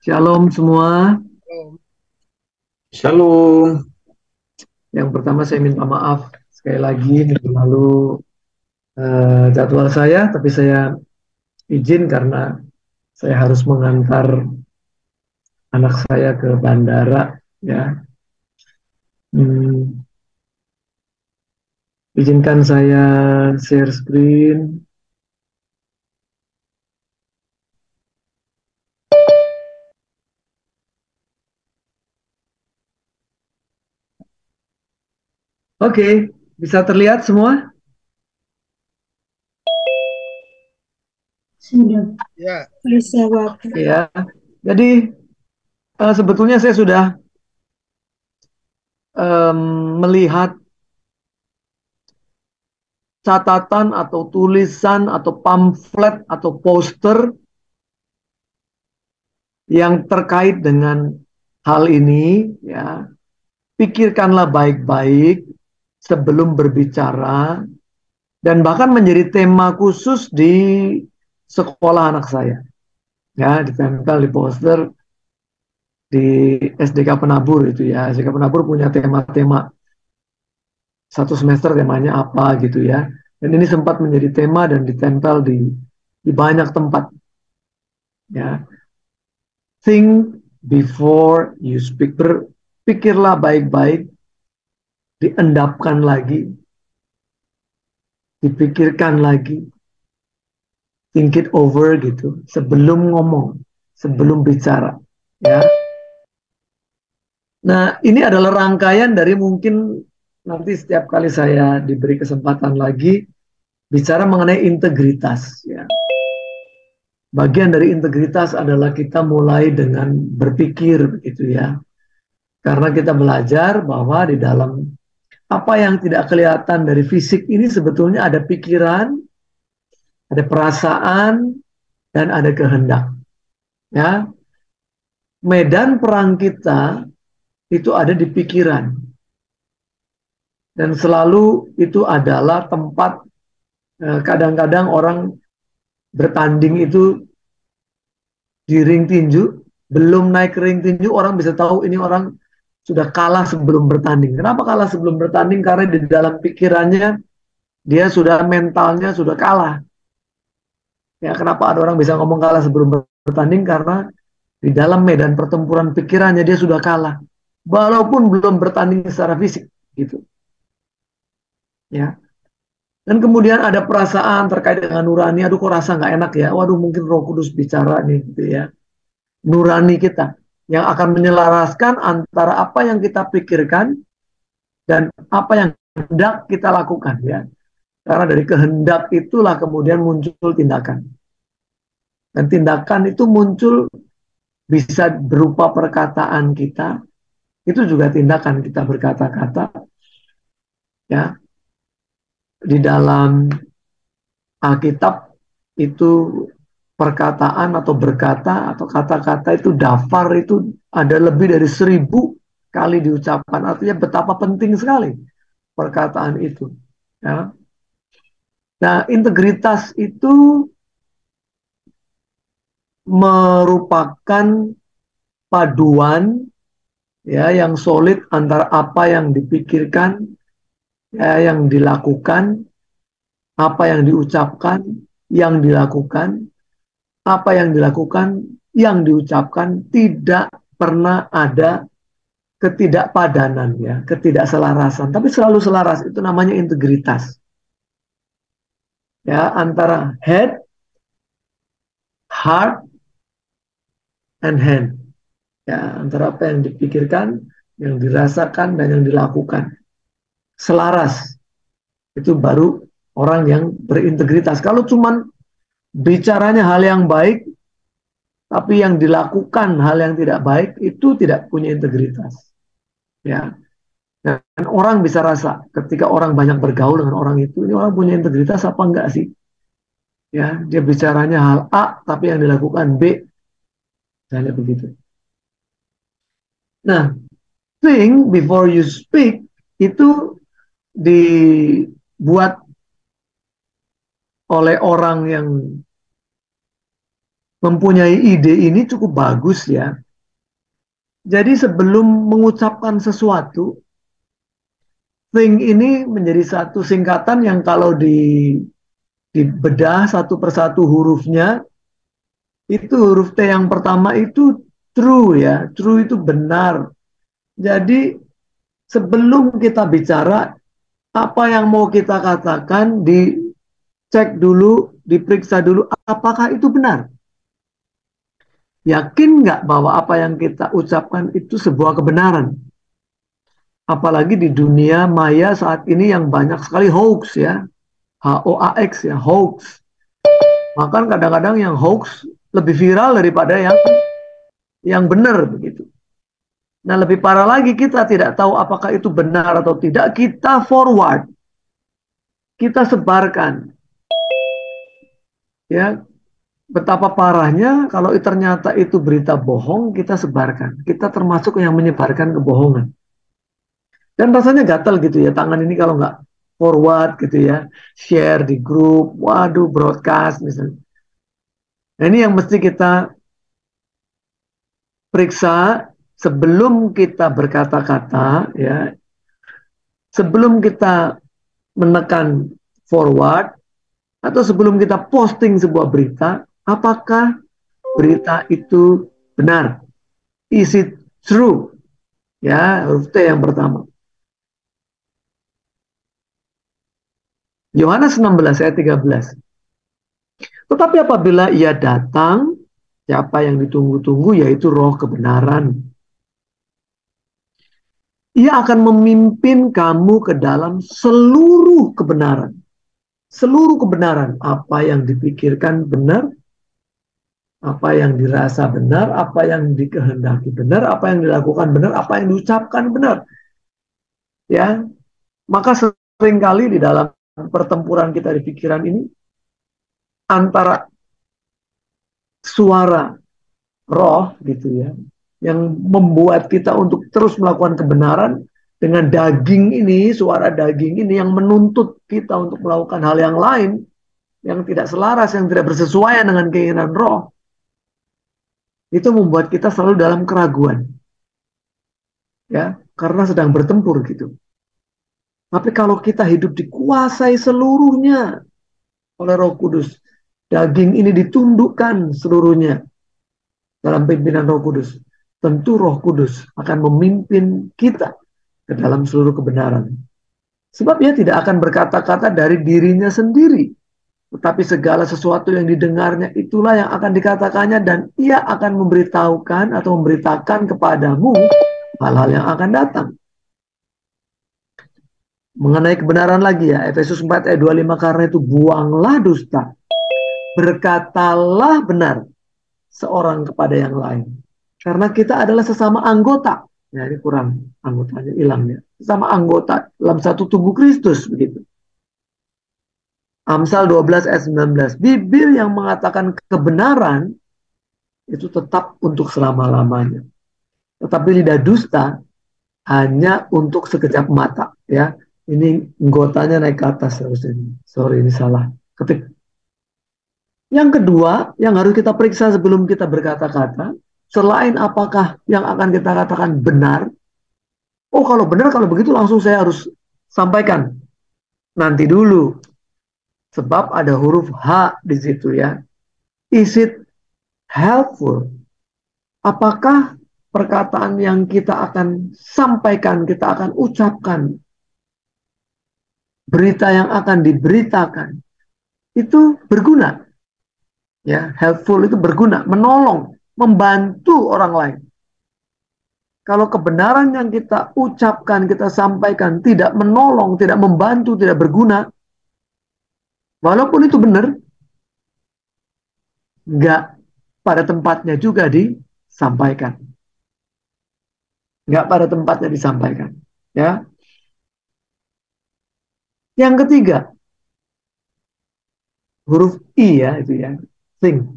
Shalom semua. Shalom. Yang pertama saya minta maaf sekali lagi minggu lalu jadwal saya, tapi saya izin karena saya harus mengantar anak saya ke bandara. Ya, Hmm, izinkan saya share screen. Oke, bisa terlihat semua? Sudah Ya, bisa Bapak. Ya. Jadi sebetulnya saya sudah melihat catatan atau tulisan atau pamflet atau poster yang terkait dengan hal ini, ya. Pikirkanlah baik-baik sebelum berbicara, dan bahkan menjadi tema khusus di sekolah anak saya. Ya, ditempel di poster di SDK Penabur itu ya. SDK Penabur punya tema-tema, satu semester temanya apa gitu ya. Dan ini sempat menjadi tema dan ditempel di banyak tempat ya. Think before you speak. Berpikirlah baik-baik, diendapkan lagi, dipikirkan lagi, think it over gitu sebelum ngomong, sebelum bicara ya. Nah, ini adalah rangkaian dari mungkin nanti setiap kali saya diberi kesempatan lagi bicara mengenai integritas ya. Bagian dari integritas adalah kita mulai dengan berpikir gitu ya. Karena kita belajar bahwa di dalam apa yang tidak kelihatan dari fisik ini sebetulnya ada pikiran, ada perasaan, dan ada kehendak ya. Medan perang kita itu ada di pikiran, dan selalu itu adalah tempat kadang-kadang orang bertanding itu di ring tinju, belum naik ke ring tinju orang bisa tahu ini orang sudah kalah sebelum bertanding. Kenapa kalah sebelum bertanding? Karena di dalam pikirannya dia sudah, mentalnya sudah kalah. Ya, kenapa ada orang bisa ngomong kalah sebelum bertanding? Karena di dalam medan pertempuran pikirannya dia sudah kalah, walaupun belum bertanding secara fisik gitu ya. Dan kemudian ada perasaan terkait dengan nurani. Aduh, kok rasa nggak enak ya. Waduh, mungkin Roh Kudus bicara nih gitu ya. Nurani kita yang akan menyelaraskan antara apa yang kita pikirkan dan apa yang hendak kita lakukan ya. Karena dari kehendak itulah kemudian muncul tindakan. Dan tindakan itu muncul bisa berupa perkataan kita, itu juga tindakan kita berkata-kata ya. Di dalam Alkitab itu perkataan atau berkata atau kata-kata itu, dafar itu ada lebih dari 1.000 kali diucapkan. Artinya betapa penting sekali perkataan itu ya. Nah, integritas itu merupakan paduan ya yang solid antara apa yang dipikirkan, ya, yang dilakukan, apa yang diucapkan, yang dilakukan, apa yang dilakukan, yang diucapkan. Tidak pernah ada ketidakpadanan ya, ketidakselarasan, tapi selalu selaras. Itu namanya integritas ya, antara head, heart, and hand ya, antara apa yang dipikirkan, yang dirasakan, dan yang dilakukan selaras. Itu baru orang yang berintegritas. Kalau cuman bicaranya hal yang baik tapi yang dilakukan hal yang tidak baik, itu tidak punya integritas ya. Dan orang bisa rasa ketika orang banyak bergaul dengan orang itu, ini orang punya integritas apa enggak sih ya. Dia bicaranya hal A tapi yang dilakukan B, misalnya begitu. Nah, think before you speak itu dibuat oleh orang yang mempunyai ide ini cukup bagus ya. Jadi sebelum mengucapkan sesuatu, think ini menjadi satu singkatan yang kalau dibedah satu persatu hurufnya, itu huruf T yang pertama itu true ya, true itu benar. Jadi sebelum kita bicara, apa yang mau kita katakan, dicek dulu, diperiksa dulu, apakah itu benar? Yakin nggak bahwa apa yang kita ucapkan itu sebuah kebenaran? Apalagi di dunia maya saat ini yang banyak sekali hoax ya, HOAX ya, hoax. Bahkan kadang-kadang yang hoax lebih viral daripada yang benar begitu. Nah, lebih parah lagi, kita tidak tahu apakah itu benar atau tidak, kita forward, kita sebarkan. Ya, betapa parahnya kalau ternyata itu berita bohong, kita sebarkan. Kita termasuk yang menyebarkan kebohongan. Dan rasanya gatel gitu ya, tangan ini kalau nggak forward gitu ya, share di grup, waduh, broadcast misalnya. Nah, ini yang mesti kita periksa sebelum kita berkata-kata ya, sebelum kita menekan forward atau sebelum kita posting sebuah berita, apakah berita itu benar? Is it true? Ya, huruf T yang pertama. Yohanes 16 ayat 13. Tetapi apabila ia datang, siapa yang ditunggu-tunggu, yaitu roh kebenaran. Ia akan memimpin kamu ke dalam seluruh kebenaran. Seluruh kebenaran, apa yang dipikirkan benar, apa yang dirasa benar, apa yang dikehendaki benar, apa yang dilakukan benar, apa yang diucapkan benar. Ya, maka seringkali di dalam pertempuran kita di pikiran ini, antara suara roh gitu ya, yang membuat kita untuk terus melakukan kebenaran, dengan daging ini, suara daging ini yang menuntut kita untuk melakukan hal yang lain, yang tidak selaras, yang tidak bersesuaian dengan keinginan roh, itu membuat kita selalu dalam keraguan. Ya, karena sedang bertempur gitu. Tapi kalau kita hidup dikuasai seluruhnya oleh Roh Kudus, daging ini ditundukkan seluruhnya dalam pimpinan Roh Kudus, tentu Roh Kudus akan memimpin kita ke dalam seluruh kebenaran. Sebab ia tidak akan berkata-kata dari dirinya sendiri, tetapi segala sesuatu yang didengarnya itulah yang akan dikatakannya, dan ia akan memberitahukan atau memberitakan kepadamu hal-hal yang akan datang. Mengenai kebenaran lagi ya, Efesus 4 ayat 25, karena itu buanglah dusta, berkatalah benar seorang kepada yang lain. Karena kita adalah sesama anggota. Ya, ini kurang, anggotanya hilang ya. Sesama anggota dalam satu tubuh Kristus begitu. Amsal 12 ayat 19. Bibir yang mengatakan kebenaran itu tetap untuk selama-lamanya. Tetapi lidah dusta hanya untuk sekejap mata ya. Ini anggotanya naik ke atas harusnya. Sorry, ini salah ketik. Yang kedua, yang harus kita periksa sebelum kita berkata-kata, selain apakah yang akan kita katakan benar, oh kalau benar, kalau begitu langsung saya harus sampaikan. Nanti dulu, sebab ada huruf H di situ ya. Is it helpful? Apakah perkataan yang kita akan sampaikan, kita akan ucapkan, berita yang akan diberitakan, itu berguna? Ya, helpful itu berguna, menolong, membantu orang lain. Kalau kebenaran yang kita ucapkan, kita sampaikan tidak menolong, tidak membantu, tidak berguna, walaupun itu benar, nggak pada tempatnya juga disampaikan. Nggak pada tempatnya disampaikan. Ya. Yang ketiga, huruf I ya, itu ya, think.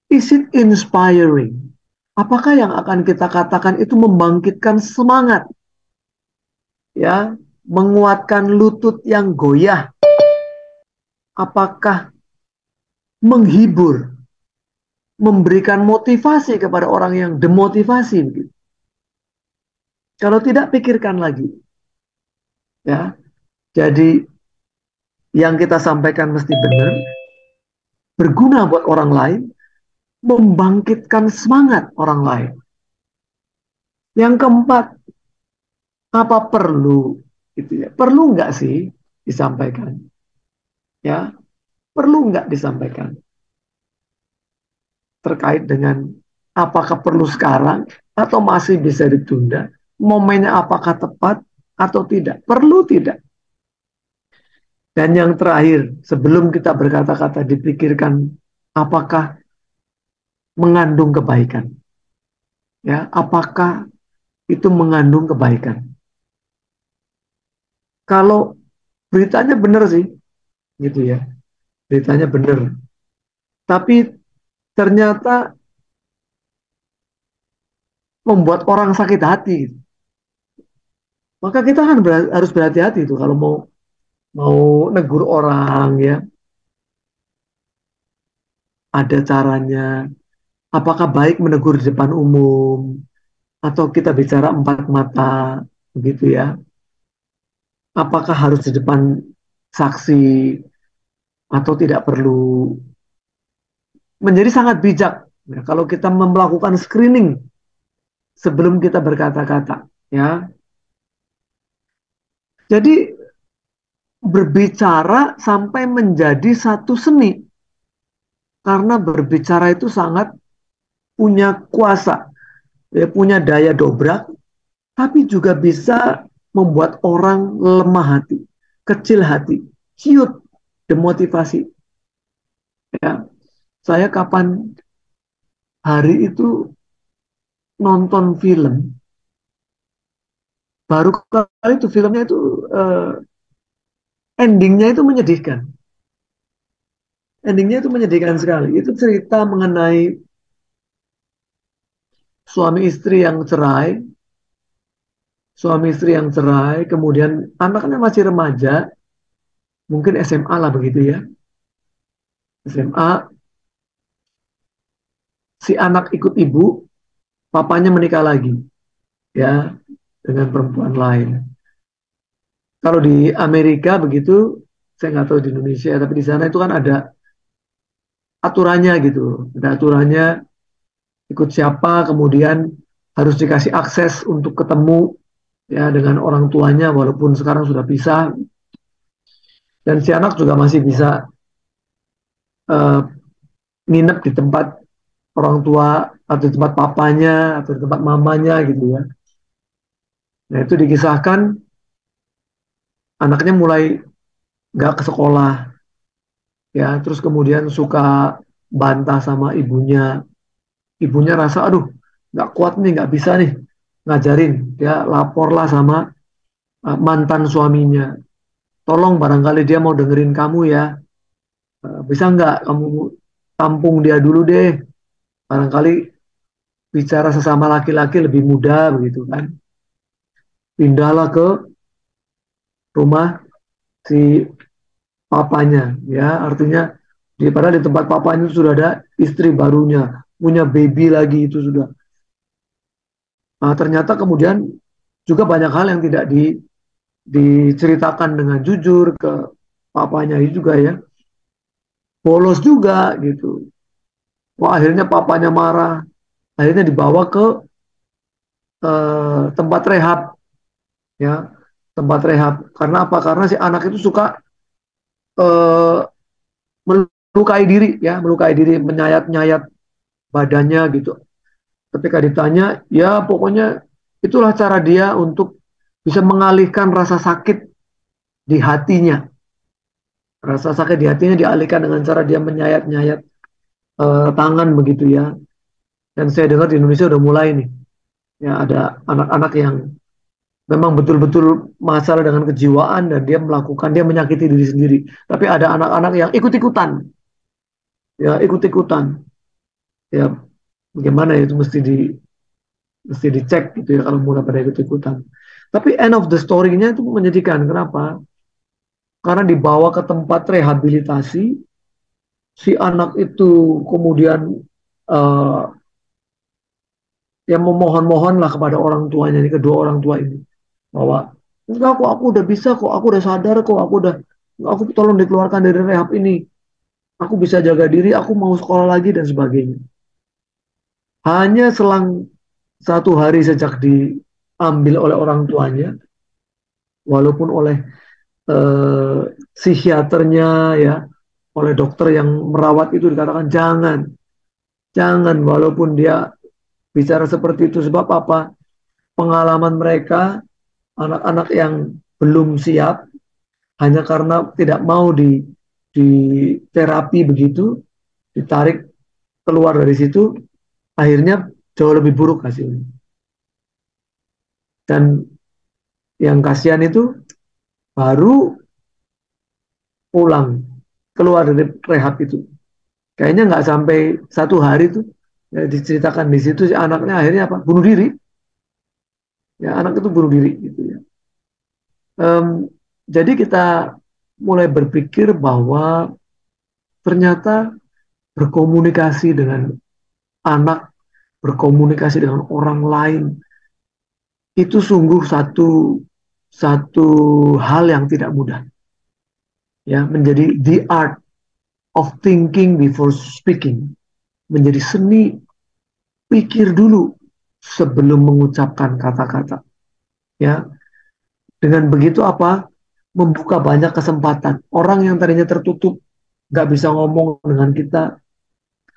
Is it inspiring? Apakah yang akan kita katakan itu membangkitkan semangat? Ya, menguatkan lutut yang goyah. Apakah menghibur? memberikan motivasi kepada orang yang demotivasi begitu. Kalau tidak, pikirkan lagi, ya. Jadi yang kita sampaikan mesti benar, berguna buat orang lain, membangkitkan semangat orang lain. Yang keempat, apa perlu gitu ya? Perlu nggak sih disampaikan? Ya, perlu nggak disampaikan terkait dengan apakah perlu sekarang atau masih bisa ditunda? Momennya apakah tepat atau tidak? Perlu tidak? Dan yang terakhir, sebelum kita berkata-kata, dipikirkan apakah mengandung kebaikan. Ya, apakah itu mengandung kebaikan? Kalau beritanya benar sih, gitu ya. Beritanya benar. Tapi ternyata membuat orang sakit hati. Maka kita kan harus berhati-hati itu kalau mau mau negur orang ya. Ada caranya. Apakah baik menegur di depan umum atau kita bicara empat mata, begitu ya? Apakah harus di depan saksi atau tidak perlu? Menjadi sangat bijak ya, kalau kita melakukan screening sebelum kita berkata-kata, ya. Jadi berbicara sampai menjadi satu seni, karena berbicara itu sangat punya kuasa, ya, punya daya dobrak, tapi juga bisa membuat orang lemah hati, kecil hati, ciut, demotivasi. Ya, saya kapan hari itu nonton film, baru kali itu filmnya itu endingnya itu menyedihkan. Endingnya itu menyedihkan sekali. Itu cerita mengenai suami istri yang cerai, kemudian anaknya masih remaja, mungkin SMA lah begitu ya. SMA, si anak ikut ibu, papanya menikah lagi, ya, dengan perempuan lain. Kalau di Amerika begitu, saya nggak tahu di Indonesia, tapi di sana itu kan ada aturannya gitu, ada aturannya ikut siapa, kemudian harus dikasih akses untuk ketemu ya dengan orang tuanya walaupun sekarang sudah pisah, dan si anak juga masih bisa uh, nginep di tempat orang tua atau di tempat papanya atau di tempat mamanya gitu ya. Nah itu dikisahkan anaknya mulai nggak ke sekolah ya, terus kemudian suka bantah sama ibunya. Ibunya rasa aduh nggak kuat nih, nggak bisa nih ngajarin, dia laporlah sama mantan suaminya. Tolong barangkali dia mau dengerin kamu ya. Bisa nggak kamu tampung dia dulu deh, barangkali bicara sesama laki-laki lebih mudah begitu kan. Pindahlah ke rumah si papanya ya, artinya padahal di tempat papanya itu sudah ada istri barunya, punya baby lagi itu sudah. Nah, ternyata kemudian juga banyak hal yang tidak diceritakan dengan jujur ke papanya juga ya, bolos juga gitu. Wah, akhirnya papanya marah, akhirnya dibawa ke tempat rehab ya, tempat rehab. Karena apa? Karena si anak itu suka eh, melukai diri ya, melukai diri, menyayat-nyayat badannya gitu. Ketika ditanya, ya pokoknya itulah cara dia untuk bisa mengalihkan rasa sakit di hatinya. Rasa sakit di hatinya dialihkan dengan cara dia menyayat-nyayat tangan begitu ya. Dan saya dengar di Indonesia udah mulai nih, ya ada anak-anak yang memang betul-betul masalah dengan kejiwaan dan dia menyakiti diri sendiri. Tapi ada anak-anak yang ikut-ikutan, ya ikut-ikutan, ya bagaimana ya, itu mesti dicek gitu ya kalau mulai pada ikut-ikutan. Tapi end of the story-nya itu menyedihkan. Kenapa? Karena dibawa ke tempat rehabilitasi, si anak itu kemudian eh, yang memohon-mohonlah kepada orang tuanya, ini kedua orang tua ini, bahwa enggak kok, aku udah bisa kok, aku udah sadar kok, aku tolong dikeluarkan dari rehab ini, aku bisa jaga diri, aku mau sekolah lagi dan sebagainya. Hanya selang 1 hari sejak diambil oleh orang tuanya, walaupun oleh eh, psikiaternya ya, oleh dokter yang merawat itu dikatakan jangan, jangan, walaupun dia bicara seperti itu, sebab apa? Pengalaman mereka, anak-anak yang belum siap, hanya karena tidak mau di terapi begitu, ditarik keluar dari situ, akhirnya jauh lebih buruk hasilnya. Dan yang kasihan itu baru pulang keluar dari rehab itu. Kayaknya nggak sampai 1 hari tuh ya, diceritakan di situ si anaknya akhirnya apa? Bunuh diri. Ya anak itu bunuh diri gitu ya. Em, jadi kita mulai berpikir bahwa ternyata berkomunikasi dengan anak, berkomunikasi dengan orang lain itu sungguh satu satu hal yang tidak mudah. Ya, menjadi the art of thinking before speaking, menjadi seni pikir dulu sebelum mengucapkan kata-kata. Ya, dengan begitu apa? Membuka banyak kesempatan. Orang yang tadinya tertutup, nggak bisa ngomong dengan kita,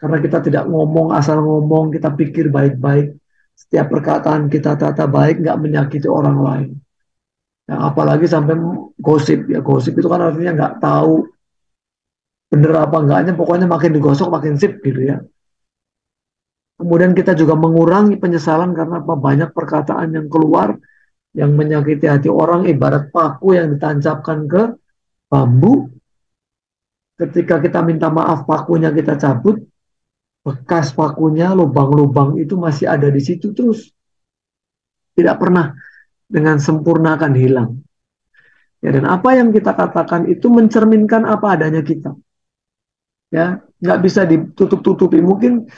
karena kita tidak ngomong, asal ngomong, kita pikir baik-baik. Setiap perkataan kita tata baik, nggak menyakiti orang lain. Ya, apalagi sampai gosip. Ya, gosip itu kan artinya nggak tahu bener apa enggaknya, pokoknya makin digosok makin sip gitu ya. Kemudian kita juga mengurangi penyesalan karena apa? Banyak perkataan yang keluar yang menyakiti hati orang, ibarat paku yang ditancapkan ke bambu. Ketika kita minta maaf, pakunya kita cabut, bekas pakunya, lubang-lubang itu masih ada di situ terus, tidak pernah dengan sempurna akan hilang. Ya, dan apa yang kita katakan itu mencerminkan apa adanya kita. Ya, nggak bisa ditutup-tutupi. Mungkin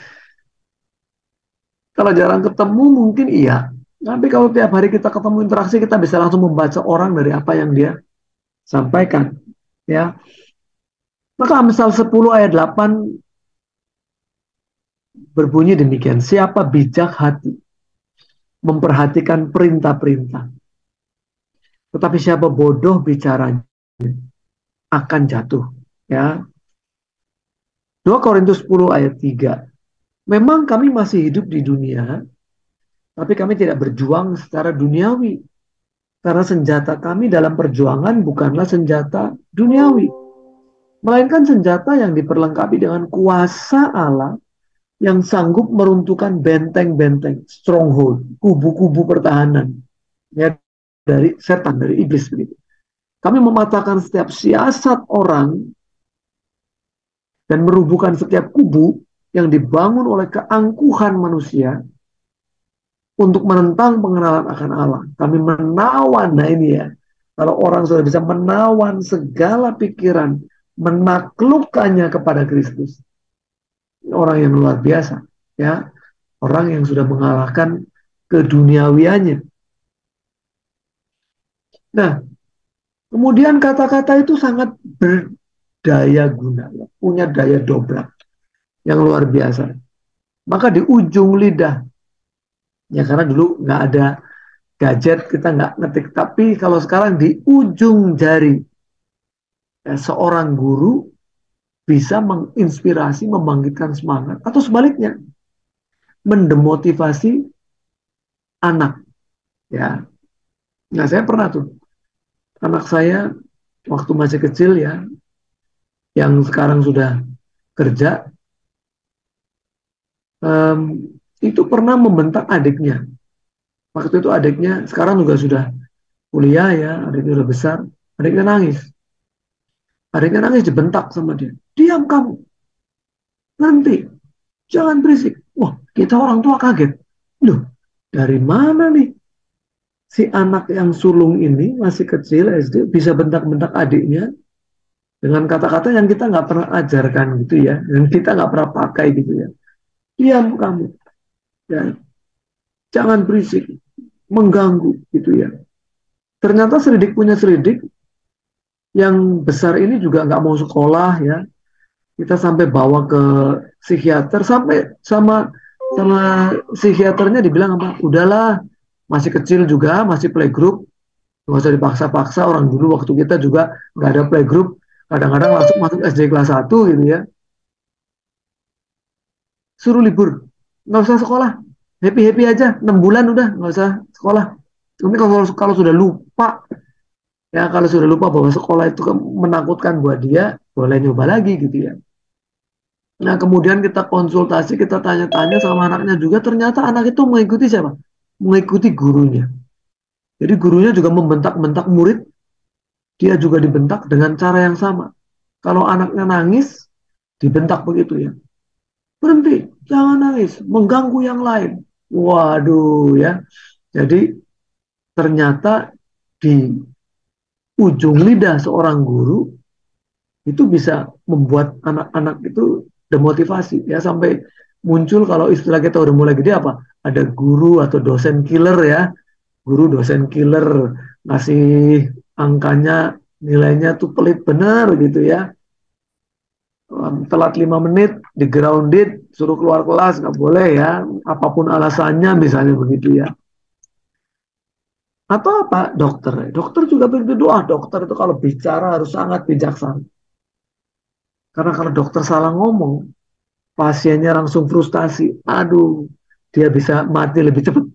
kalau jarang ketemu mungkin iya. Tapi kalau tiap hari kita ketemu interaksi, kita bisa langsung membaca orang dari apa yang dia sampaikan. Ya, maka Amsal 10 ayat 8 berbunyi demikian. Siapa bijak hati memperhatikan perintah-perintah. Tetapi siapa bodoh bicaranya akan jatuh. Ya, 2 Korintus 10 ayat 3. Memang kami masih hidup di dunia, tapi kami tidak berjuang secara duniawi. Karena senjata kami dalam perjuangan bukanlah senjata duniawi, melainkan senjata yang diperlengkapi dengan kuasa Allah yang sanggup meruntuhkan benteng-benteng, stronghold, kubu-kubu pertahanan ya, dari setan, dari iblis begitu. Kami mematahkan setiap siasat orang dan merubuhkan setiap kubu yang dibangun oleh keangkuhan manusia untuk menentang pengenalan akan Allah. Kami menawan, nah ini ya, kalau orang sudah bisa menawan segala pikiran, menaklukkannya kepada Kristus, orang yang luar biasa, ya, orang yang sudah mengalahkan keduniawiannya. Nah, kemudian kata-kata itu sangat berdaya guna, ya, punya daya dobrak yang luar biasa. Maka di ujung lidah, ya karena dulu nggak ada gadget, kita nggak ngetik, tapi kalau sekarang di ujung jari, ya, seorang guru bisa menginspirasi, membangkitkan semangat, atau sebaliknya, mendemotivasi anak. Ya, nah saya pernah tuh, anak saya waktu masih kecil ya, yang sekarang sudah kerja, itu pernah membentak adiknya. Waktu itu adiknya sekarang juga sudah kuliah ya, adiknya sudah besar, adiknya nangis. Adiknya nangis dibentak sama dia. Diam kamu, nanti, jangan berisik. Wah, kita orang tua kaget. Loh, dari mana nih si anak yang sulung ini masih kecil SD bisa bentak-bentak adiknya dengan kata-kata yang kita nggak pernah ajarkan gitu ya, dan kita nggak pernah pakai gitu ya. diam kamu, ya, jangan berisik, mengganggu gitu ya. Ternyata selidik punya selidik yang besar ini juga nggak mau sekolah ya. Kita sampai bawa ke psikiater, sampai sama psikiaternya dibilang apa? Udahlah, masih kecil juga, masih playgroup, nggak usah dipaksa-paksa. Orang dulu waktu kita juga nggak ada playgroup, kadang-kadang langsung masuk SD kelas 1 gitu ya. Suruh libur, nggak usah sekolah, happy happy aja, 6 bulan udah nggak usah sekolah. Tapi kalau sudah lupa, ya kalau sudah lupa bahwa sekolah itu menakutkan buat dia, boleh nyoba lagi gitu ya. Nah, kemudian kita konsultasi, kita tanya-tanya sama anaknya juga, ternyata anak itu mengikuti siapa? Mengikuti gurunya. Jadi gurunya juga membentak-bentak murid, dia juga dibentak dengan cara yang sama. Kalau anaknya nangis, dibentak begitu ya. Berhenti, jangan nangis, mengganggu yang lain. Waduh ya. Jadi ternyata di ujung lidah seorang guru itu bisa membuat anak-anak itu demotivasi ya, sampai muncul, kalau istilah kita udah mulai gede apa, ada guru atau dosen killer ya, guru dosen killer, ngasih angkanya, nilainya tuh pelit bener gitu ya. Telat 5 menit di grounded, suruh keluar kelas, nggak boleh ya, apapun alasannya misalnya begitu ya. Atau apa, dokter, dokter juga begitu. Doa dokter itu kalau bicara harus sangat bijaksana, karena kalau dokter salah ngomong, pasiennya langsung frustasi. Aduh, dia bisa mati lebih cepat,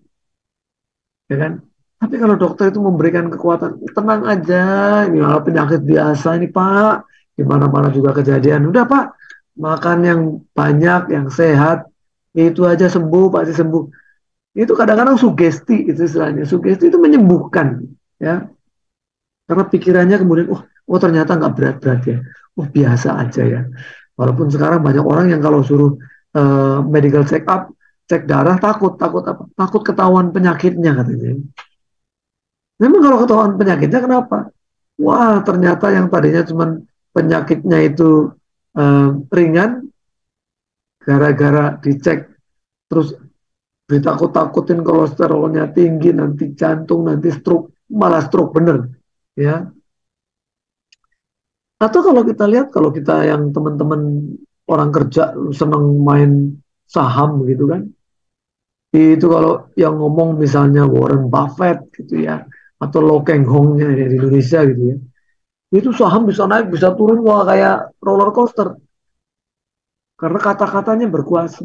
ya kan? Tapi kalau dokter itu memberikan kekuatan, tenang aja, ini malah penyakit biasa ini Pak, di mana-mana juga kejadian. Udah Pak, makan yang banyak, yang sehat, itu aja sembuh, pasti sembuh. Itu kadang-kadang sugesti, itu istilahnya. Sugesti itu menyembuhkan, ya. Karena pikirannya kemudian, oh ternyata nggak berat-berat ya, oh biasa aja ya. Walaupun sekarang banyak orang yang kalau suruh medical check up, cek darah, takut, takut apa? Takut ketahuan penyakitnya katanya. Memang kalau ketahuan penyakitnya kenapa? Wah, ternyata yang tadinya cuma penyakitnya itu ringan, gara-gara dicek terus ditakut-takutin kolesterolnya tinggi, nanti jantung, nanti stroke, malah stroke bener, ya. Atau kalau kita lihat, kalau kita yang teman-teman orang kerja senang main saham gitu kan, itu kalau yang ngomong misalnya Warren Buffett gitu ya, atau Lo Keng Hongnya di Indonesia gitu ya, itu saham bisa naik bisa turun, wah kayak roller coaster, karena kata-katanya berkuasa.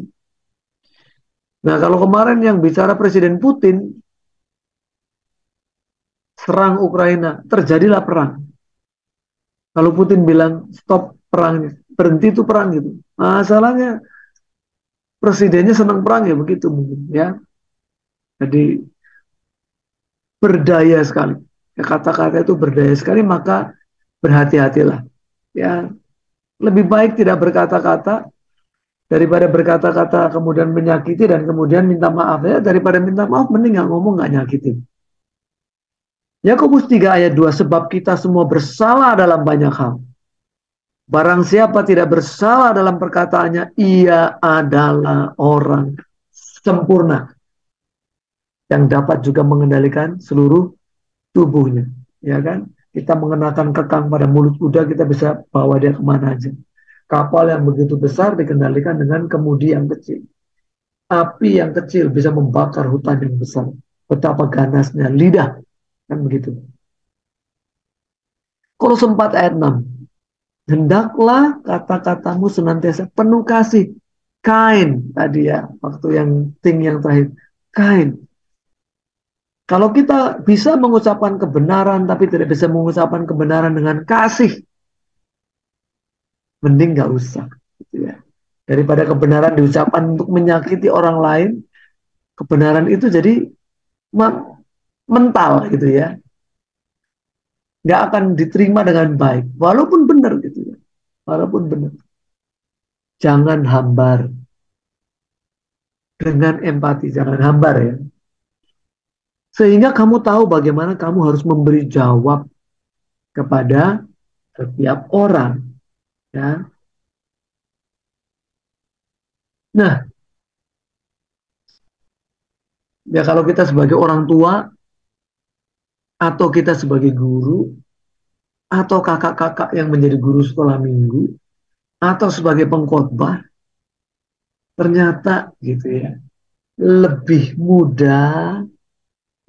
Nah, kalau kemarin yang bicara Presiden Putin, serang Ukraina, terjadilah perang. Kalau Putin bilang stop perang, berhenti itu perang gitu. Masalahnya presidennya senang perang ya begitu mungkin ya. Jadi berdaya sekali. Ya, kata-kata itu berdaya sekali, maka berhati-hatilah. Ya, lebih baik tidak berkata-kata daripada berkata-kata kemudian menyakiti dan kemudian minta maaf ya. Daripada minta maaf, mending nggak ngomong, nggak nyakitin. Yakobus 3 ayat 2, sebab kita semua bersalah dalam banyak hal. Barang siapa tidak bersalah dalam perkataannya, ia adalah orang sempurna yang dapat juga mengendalikan seluruh tubuhnya, ya kan? Kita mengenakan kekang pada mulut kuda, kita bisa bawa dia kemana aja. Kapal yang begitu besar dikendalikan dengan kemudi yang kecil. Api yang kecil bisa membakar hutan yang besar. Betapa ganasnya lidah, kan begitu. Kolose 4 ayat 6. Hendaklah kata-katamu senantiasa penuh kasih. Kain tadi ya, waktu yang yang terakhir. Kain. Kalau kita bisa mengucapkan kebenaran tapi tidak bisa mengucapkan kebenaran dengan kasih, mending nggak usah. Gitu ya. Daripada kebenaran diucapkan untuk menyakiti orang lain, kebenaran itu jadi mental gitu ya, nggak akan diterima dengan baik, walaupun benar gitu ya, walaupun benar. Jangan hambar, dengan empati, jangan hambar ya. Sehingga kamu tahu bagaimana kamu harus memberi jawab kepada setiap orang, ya. Nah, Ya kalau kita sebagai orang tua atau kita sebagai guru atau kakak-kakak yang menjadi guru sekolah minggu atau sebagai pengkhotbah, ternyata gitu ya, lebih mudah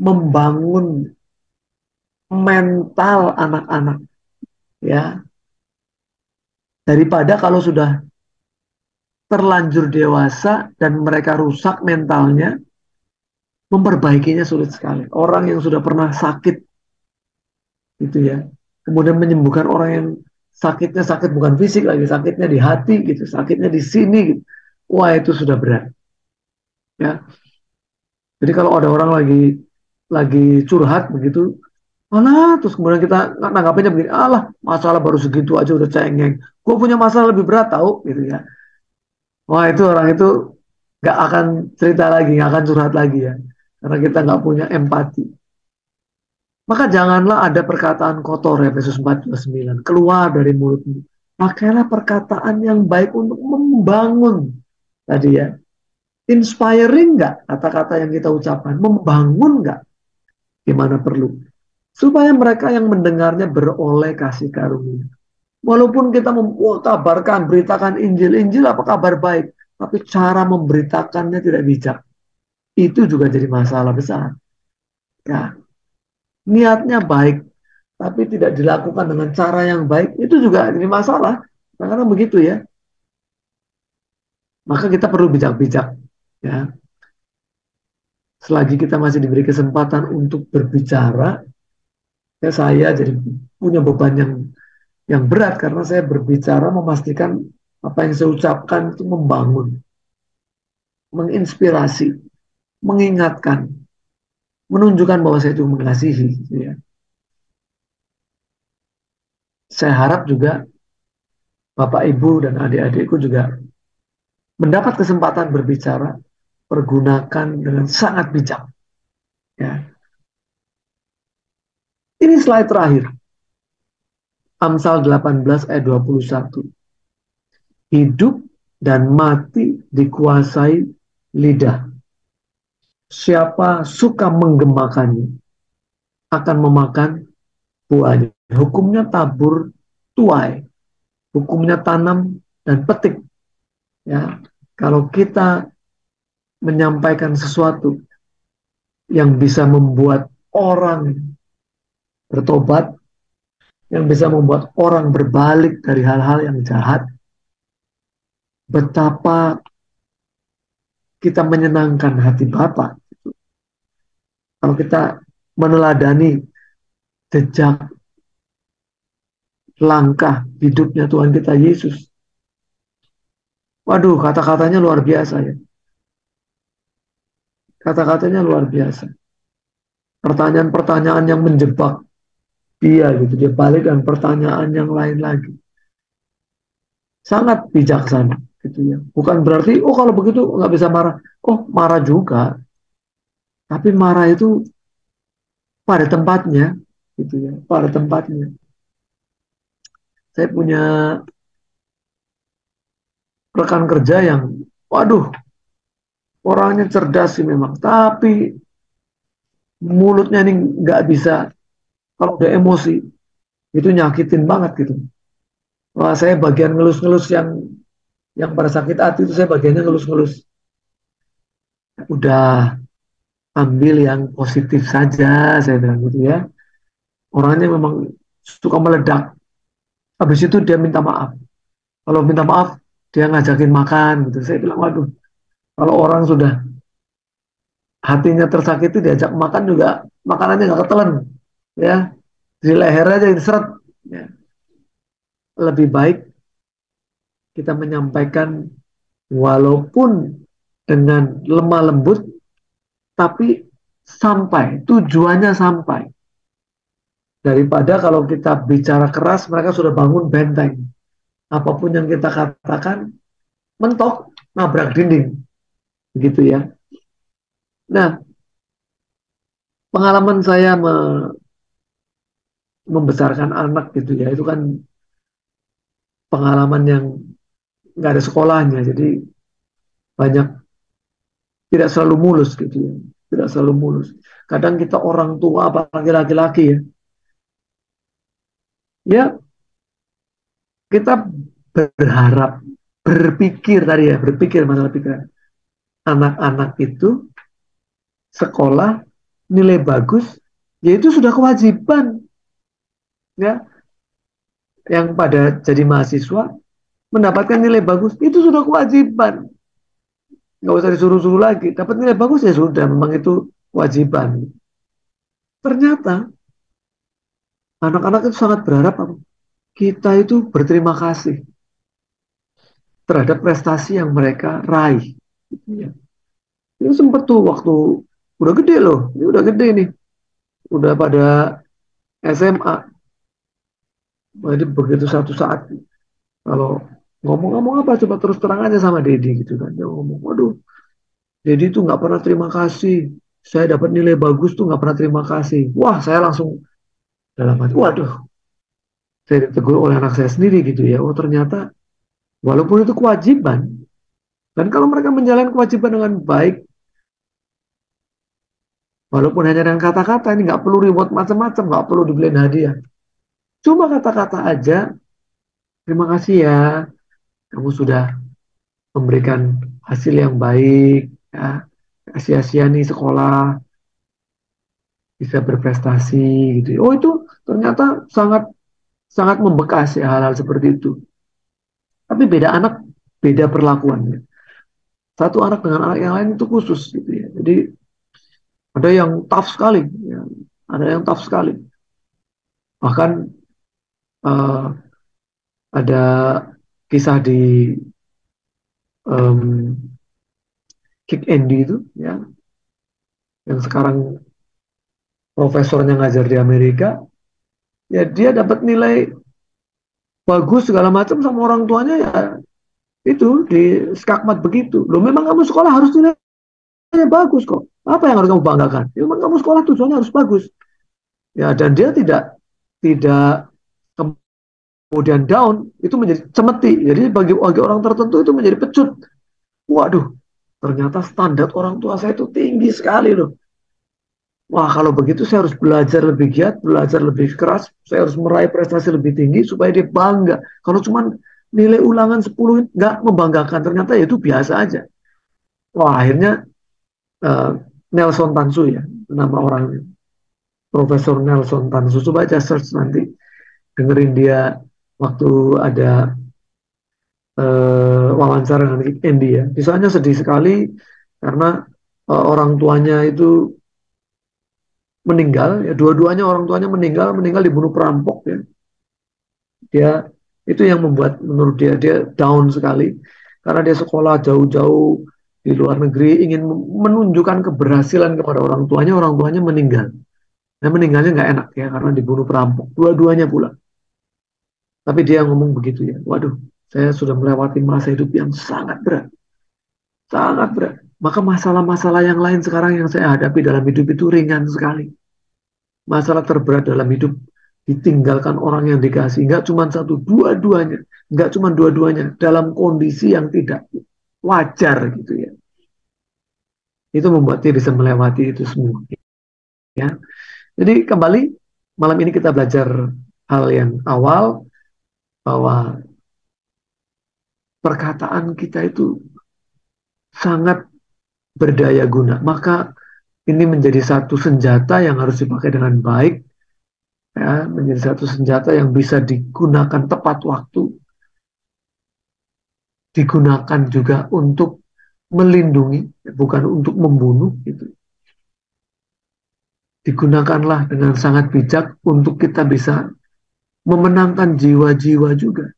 membangun mental anak-anak ya daripada kalau sudah terlanjur dewasa dan mereka rusak mentalnya, memperbaikinya sulit sekali. Orang yang sudah pernah sakit gitu ya, kemudian menyembuhkan orang yang sakitnya sakit bukan fisik lagi, sakitnya di hati gitu, sakitnya di sini gitu. Wah, itu sudah berat ya. Jadi kalau ada orang lagi curhat begitu, alah, terus kemudian kita nanggapnya begini, alah, masalah baru segitu aja udah cengeng. Gue punya masalah lebih berat tahu gitu ya. Wah, itu orang itu nggak akan cerita lagi, nggak akan curhat lagi ya. Karena kita nggak punya empati. Maka janganlah ada perkataan kotor ya, Efesus 4:9 keluar dari mulutmu. Pakailah perkataan yang baik untuk membangun. Tadi ya, inspiring nggak kata-kata yang kita ucapkan? Membangun nggak? Gimana perlu? Supaya mereka yang mendengarnya beroleh kasih karunia. Walaupun kita kabarkan, beritakan Injil, Injil apa kabar baik, tapi cara memberitakannya tidak bijak. Itu juga jadi masalah besar. Ya, niatnya baik, tapi tidak dilakukan dengan cara yang baik, itu juga jadi masalah. Karena begitu ya, maka kita perlu bijak-bijak. Ya, selagi kita masih diberi kesempatan untuk berbicara, ya saya jadi punya beban yang berat karena saya berbicara memastikan apa yang saya ucapkan itu membangun, menginspirasi, mengingatkan, menunjukkan bahwa saya itu mengasihi. Gitu ya. Saya harap juga Bapak Ibu dan adik-adikku juga mendapat kesempatan berbicara, pergunakan dengan sangat bijak. Ya. Ini slide terakhir, Amsal 18 ayat 21. Hidup dan mati dikuasai lidah. Siapa suka menggemakannya akan memakan buahnya. Hukumnya tabur tuai, hukumnya tanam dan petik. Ya, kalau kita menyampaikan sesuatu yang bisa membuat orang bertobat, yang bisa membuat orang berbalik dari hal-hal yang jahat, betapa kita menyenangkan hati Bapa. Kalau kita meneladani jejak langkah hidupnya Tuhan kita Yesus. Waduh, kata-katanya luar biasa ya. Kata-katanya luar biasa. Pertanyaan-pertanyaan yang menjebak dia gitu. Dia balik dan pertanyaan yang lain lagi. Sangat bijaksana gitu ya. Bukan berarti oh kalau begitu nggak bisa marah. Oh marah juga. Tapi marah itu pada tempatnya gitu ya. Pada tempatnya. Saya punya rekan kerja yang waduh orangnya cerdas sih memang. Tapi mulutnya ini nggak bisa kalau udah emosi itu nyakitin banget gitu. Wah, saya bagian ngelus-ngelus yang pada sakit hati itu saya bagiannya ngelus-ngelus. Udah ambil yang positif saja, saya bilang gitu ya. Orangnya memang suka meledak. Habis itu dia minta maaf. Kalau minta maaf, dia ngajakin makan gitu. Saya bilang, waduh, kalau orang sudah hatinya tersakiti diajak makan juga makanannya nggak ketelan, ya. Di leher aja seret. Ya. Lebih baik kita menyampaikan walaupun dengan lemah lembut, tapi sampai tujuannya sampai. Daripada kalau kita bicara keras, mereka sudah bangun benteng. Apapun yang kita katakan, mentok, nabrak dinding. Begitu ya. Nah, pengalaman saya membesarkan anak gitu ya, itu kan pengalaman yang nggak ada sekolahnya. Jadi banyak tidak selalu mulus gitu ya. tidak selalu mulus. Kadang kita orang tua, apalagi laki-laki ya, ya kita berharap, berpikir tadi ya, berpikir masalah pikiran. Anak-anak itu sekolah nilai bagus, yaitu sudah kewajiban ya. Yang pada jadi mahasiswa mendapatkan nilai bagus itu sudah kewajiban, nggak usah disuruh-suruh lagi. Dapat nilai bagus ya sudah, memang itu kewajiban. Ternyata anak-anak itu sangat berharap apa? Kita itu berterima kasih terhadap prestasi yang mereka raih. Gitu ya. Ini sempet tuh waktu udah gede loh, ini udah gede nih, udah pada SMA. Jadi begitu satu saat kalau ngomong-ngomong apa coba terus terang aja sama Dedi gitu kan. Dia ngomong, waduh, Dedi tuh nggak pernah terima kasih. Saya dapat nilai bagus tuh nggak pernah terima kasih. Wah, saya langsung dalam hati, waduh, saya ditegur oleh anak saya sendiri gitu ya. Oh ternyata walaupun itu kewajiban, dan kalau mereka menjalani kewajiban dengan baik, walaupun hanya dengan kata-kata, ini nggak perlu reward macam-macam, nggak perlu dibeliin hadiah. Cuma kata-kata aja, terima kasih ya, kamu sudah memberikan hasil yang baik, ya. Sia-sia nih sekolah, bisa berprestasi gitu. Oh itu ternyata sangat sangat membekas ya hal-hal seperti itu. Tapi beda anak, beda perlakuannya. Satu anak dengan anak yang lain itu khusus gitu ya. Jadi ada yang tough sekali, ya. Ada yang tough sekali. Bahkan uh, ada kisah di um, Kick Andy itu, ya, yang sekarang profesornya ngajar di Amerika, ya dia dapat nilai bagus segala macam sama orang tuanya ya itu di skakmat begitu. Loh memang kamu sekolah harus nilainya bagus kok. Apa yang harus kamu banggakan? Ya, memang kamu sekolah tujuannya harus bagus. Ya dan dia tidak kemudian down itu menjadi cemeti. Jadi bagi orang tertentu itu menjadi pecut. Waduh, ternyata standar orang tua saya itu tinggi sekali loh. Wah, kalau begitu saya harus belajar lebih giat, belajar lebih keras, saya harus meraih prestasi lebih tinggi supaya dia bangga. Kalau cuma nilai ulangan 10 nggak membanggakan, ternyata ya itu biasa aja. Wah, akhirnya uh, Nelson Tansu ya, nama orangnya. Profesor Nelson Tansu, coba aja search nanti, dengerin dia waktu ada wawancara dengan Andy ya. Misalnya sedih sekali karena orang tuanya itu meninggal, ya dua-duanya orang tuanya meninggal dibunuh perampok ya. Dia itu yang membuat menurut dia down sekali karena dia sekolah jauh-jauh di luar negeri ingin menunjukkan keberhasilan kepada orang tuanya meninggal. Nah meninggalnya nggak enak ya karena dibunuh perampok, dua-duanya pula. Tapi dia ngomong begitu ya, waduh, saya sudah melewati masa hidup yang sangat berat, sangat berat. Maka masalah-masalah yang lain sekarang yang saya hadapi dalam hidup itu ringan sekali. Masalah terberat dalam hidup ditinggalkan orang yang dikasih, nggak cuma satu, dua-duanya, nggak cuma dua-duanya, dalam kondisi yang tidak wajar gitu ya. Itu membuat dia bisa melewati itu semua. Ya. Jadi kembali malam ini kita belajar hal yang awal bahwa perkataan kita itu sangat berdaya guna. Maka ini menjadi satu senjata yang harus dipakai dengan baik, ya, menjadi satu senjata yang bisa digunakan tepat waktu, digunakan juga untuk melindungi, bukan untuk membunuh. Gitu. Digunakanlah dengan sangat bijak untuk kita bisa memenangkan jiwa-jiwa juga.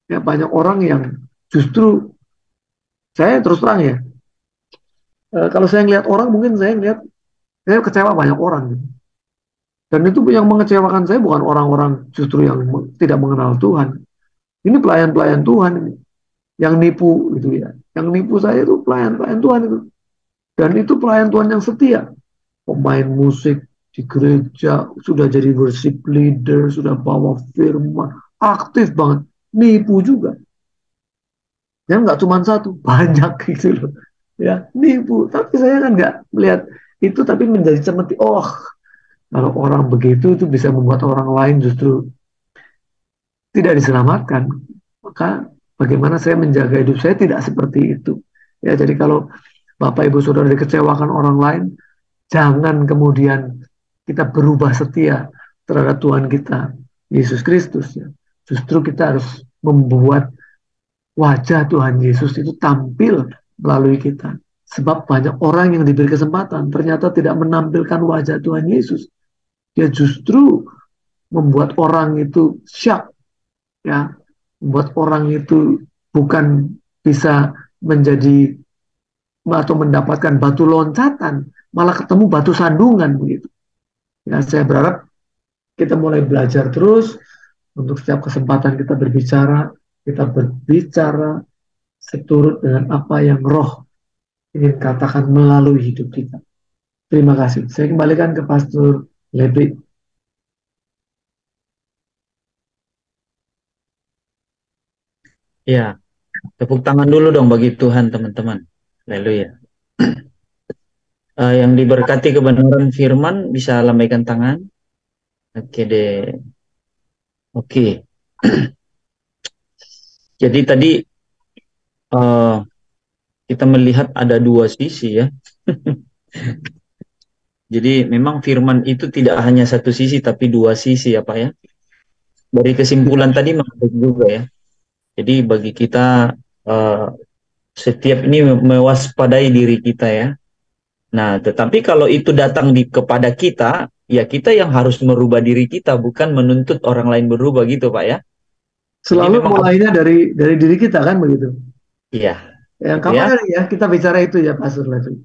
Ya, banyak orang yang justru, saya terus terang ya, kalau saya ngelihat orang mungkin saya kecewa banyak orang. Gitu. Dan itu yang mengecewakan saya bukan orang-orang justru yang tidak mengenal Tuhan. Ini pelayan-pelayan Tuhan ini yang nipu gitu ya. Yang nipu saya itu pelayan-pelayan Tuhan itu. Dan itu pelayan Tuhan yang setia. Pemain musik di gereja, sudah jadi worship leader, sudah bawa firman, aktif banget. Nipu juga. Ya nggak cuma satu, banyak gitu loh. ya nipu. Tapi saya kan nggak melihat itu, tapi menjadi cemeti. Oh, kalau orang begitu itu bisa membuat orang lain justru tidak diselamatkan. Maka bagaimana saya menjaga hidup saya tidak seperti itu. Ya, jadi kalau Bapak Ibu Saudara dikecewakan orang lain, jangan kemudian kita berubah setia terhadap Tuhan kita, Yesus Kristus. Ya. Justru kita harus membuat wajah Tuhan Yesus itu tampil melalui kita. Sebab banyak orang yang diberi kesempatan ternyata tidak menampilkan wajah Tuhan Yesus. Dia justru membuat orang itu syak, ya, membuat orang itu bukan bisa menjadi atau mendapatkan batu loncatan, malah ketemu batu sandungan begitu. Ya, saya berharap kita mulai belajar terus untuk setiap kesempatan kita berbicara seturut dengan apa yang Roh ingin katakan melalui hidup kita. Terima kasih. Saya kembalikan ke Pastor Lebri. Ya, tepuk tangan dulu dong bagi Tuhan, teman-teman. Haleluya. Yang diberkati kebenaran firman bisa lambaikan tangan. Oke deh. Oke. Jadi tadi eh, kita melihat ada dua sisi ya. Jadi memang firman itu tidak hanya satu sisi tapi dua sisi ya Pak ya. Dari kesimpulan tadi menarik juga ya. Jadi bagi kita eh, setiap ini mewaspadai diri kita ya. Nah, tetapi kalau itu datang kepada kita, ya kita yang harus merubah diri kita, bukan menuntut orang lain berubah gitu Pak ya. Jadi Selalu memang mulainya dari diri kita kan begitu. iya, Yang gitu ya. kemarin ya kita bicara itu ya Pastor Lebri.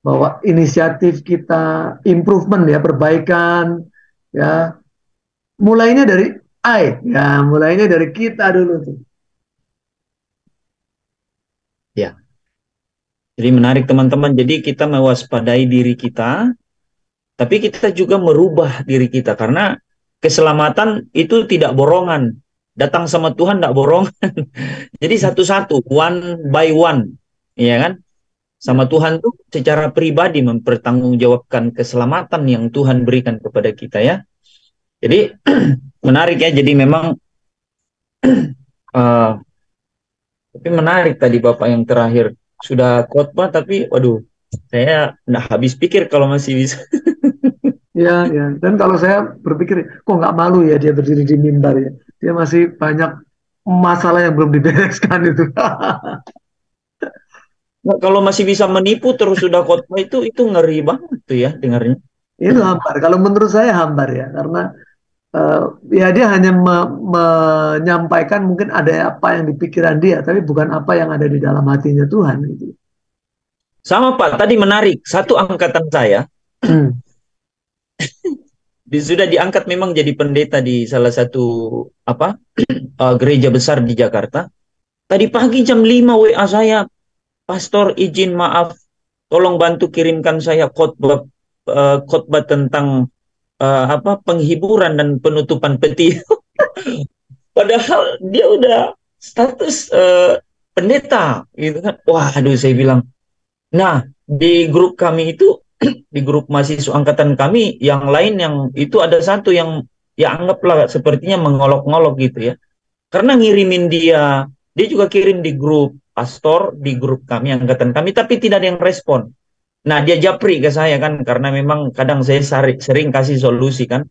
Bahwa inisiatif kita improvement ya, perbaikan ya, mulainya dari ya, mulainya dari kita dulu tuh. Ya. Jadi menarik teman-teman. Jadi kita mewaspadai diri kita, tapi kita juga merubah diri kita karena keselamatan itu tidak borongan. Datang sama Tuhan tidak borongan. Jadi satu-satu, one by one, ya kan? Ya, Sama Tuhan tuh secara pribadi mempertanggungjawabkan keselamatan yang Tuhan berikan kepada kita ya. Jadi menarik ya. Jadi memang uh, tapi menarik tadi Bapak yang terakhir sudah khotbah tapi waduh saya nggak habis pikir kalau masih bisa. ya. Dan kalau saya berpikir, kok nggak malu ya dia berdiri di mimbar ya. Dia masih banyak masalah yang belum dibereskan itu. Nah, kalau masih bisa menipu terus sudah khotbah itu ngeri banget tuh ya dengarnya. Itu hambar. Kalau menurut saya hambar ya, karena eh, ya dia hanya menyampaikan mungkin ada apa yang di pikiran dia, tapi bukan apa yang ada di dalam hatinya Tuhan gitu. Sama Pak, tadi menarik. Satu angkatan saya Hmm. sudah diangkat memang jadi pendeta di salah satu apa gereja besar di Jakarta. Tadi pagi jam 5 WA saya, Pastor izin maaf, tolong bantu kirimkan saya khotbah tentang apa penghiburan dan penutupan peti. Padahal dia udah status pendeta gitu kan. Wah, aduh saya bilang. Nah, di grup kami itu di grup mahasiswa angkatan kami yang lain yang itu ada satu yang ya anggaplah sepertinya mengolok-ngolok gitu ya. Karena ngirimin dia juga kirim di grup pastor di grup kami angkatan kami tapi tidak ada yang respon. Nah, dia japri ke saya kan karena memang kadang saya sering kasih solusi kan.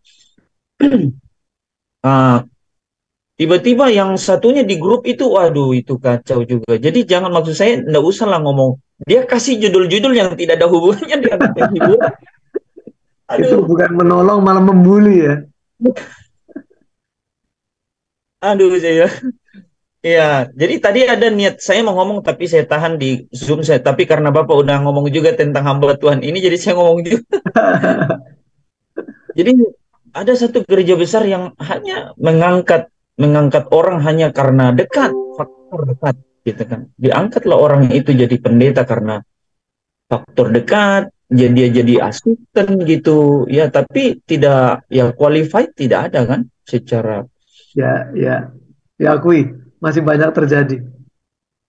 Ah, tiba-tiba yang satunya di grup itu, waduh itu kacau juga. Jadi jangan maksud saya, nggak usah lah ngomong. Dia kasih judul-judul yang tidak ada hubungannya dengan penghiburan. Itu Aduh, bukan menolong malah membuli ya. aduh saya. Ya, jadi tadi ada niat saya mau ngomong tapi saya tahan di Zoom saya. Tapi karena Bapak udah ngomong juga tentang hamba Tuhan ini, jadi saya ngomong juga. Jadi ada satu gereja besar yang hanya mengangkat orang hanya karena dekat, faktor dekat, gitu kan. Diangkatlah orang itu jadi pendeta karena faktor dekat, dia jadi asisten gitu ya, tapi tidak ya qualified tidak ada kan secara Ya, ya, diakui masih banyak terjadi.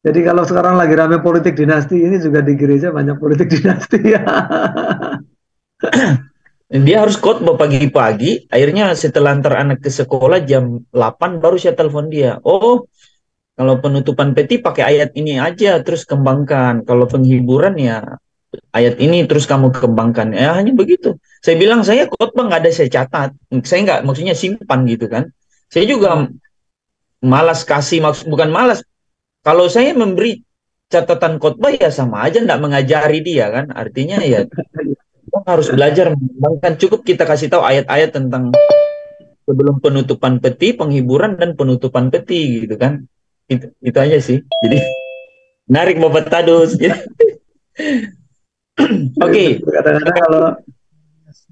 Jadi kalau sekarang lagi rame politik dinasti, ini juga di gereja banyak politik dinasti ya. Dia harus khotbah pagi-pagi, akhirnya setelah antar anak ke sekolah jam 8 baru saya telepon dia. Oh, kalau penutupan peti pakai ayat ini aja terus kembangkan. Kalau penghiburan ya ayat ini terus kamu kembangkan. Ya hanya begitu. Saya bilang saya khotbah nggak ada saya catat. Saya nggak maksudnya simpan gitu kan. Saya juga malas kasih maksud bukan malas. Kalau saya memberi catatan khotbah ya sama aja nggak mengajari dia kan. Artinya ya kita harus belajar mengembangkan. Cukup kita kasih tahu ayat-ayat tentang sebelum penutupan peti, penghiburan dan penutupan peti gitu kan. Itu aja sih. Jadi menarik Bapak Tadus. Oke. Kadang-kadang kalau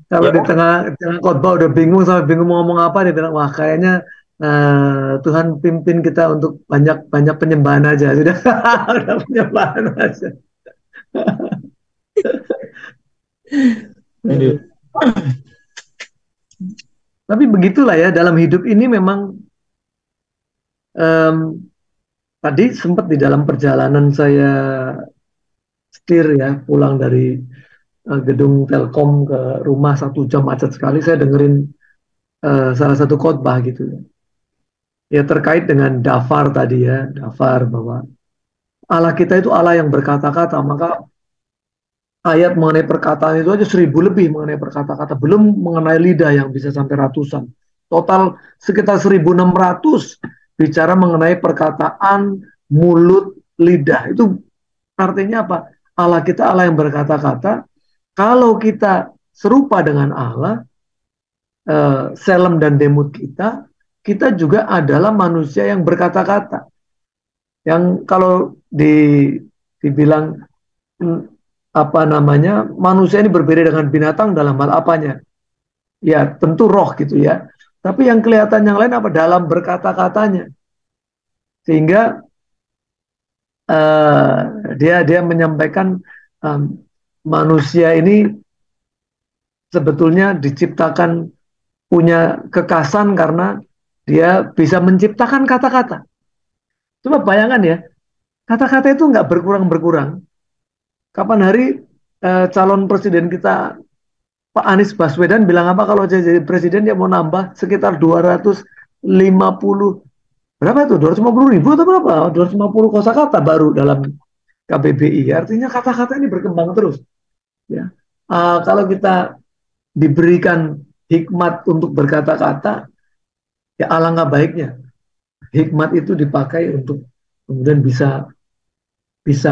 kalau Ya, di tengah khotbah udah bingung sampai bingung mau ngomong apa, dia bilang wah kayaknya Tuhan pimpin kita untuk banyak banyak penyembahan aja sudah. Udah penyembahan aja. aduh. Tapi begitulah ya dalam hidup ini memang em, tadi sempat di dalam perjalanan saya setir ya pulang dari gedung Telkom ke rumah 1 jam macet sekali, saya dengerin salah satu khotbah gitu ya. Ya terkait dengan dafar tadi ya, dafar bahwa Allah kita itu Allah yang berkata-kata, maka ayat mengenai perkataan itu aja 1.000 lebih mengenai perkata-kata, belum mengenai lidah yang bisa sampai ratusan. Total sekitar 1.600 bicara mengenai perkataan mulut lidah. Itu artinya apa? Allah kita Allah yang berkata-kata. Kalau kita serupa dengan Allah, selem dan demut kita, kita juga adalah manusia yang berkata-kata. Yang kalau dibilang apa namanya manusia ini berbeda dengan binatang dalam hal apanya? Ya tentu roh gitu ya. Tapi yang kelihatan yang lain apa dalam berkata-katanya. Sehingga uh, dia menyampaikan manusia ini sebetulnya diciptakan punya kekasan karena dia bisa menciptakan kata-kata. Coba bayangkan ya, kata-kata itu nggak berkurang-berkurang. Kapan hari calon presiden kita Pak Anies Baswedan bilang apa kalau jadi presiden dia mau nambah sekitar 250 berapa itu 250.000 atau berapa 250 kosakata baru dalam KBBI, artinya kata-kata ini berkembang terus ya. Kalau kita diberikan hikmat untuk berkata-kata ya alangkah baiknya hikmat itu dipakai untuk kemudian bisa bisa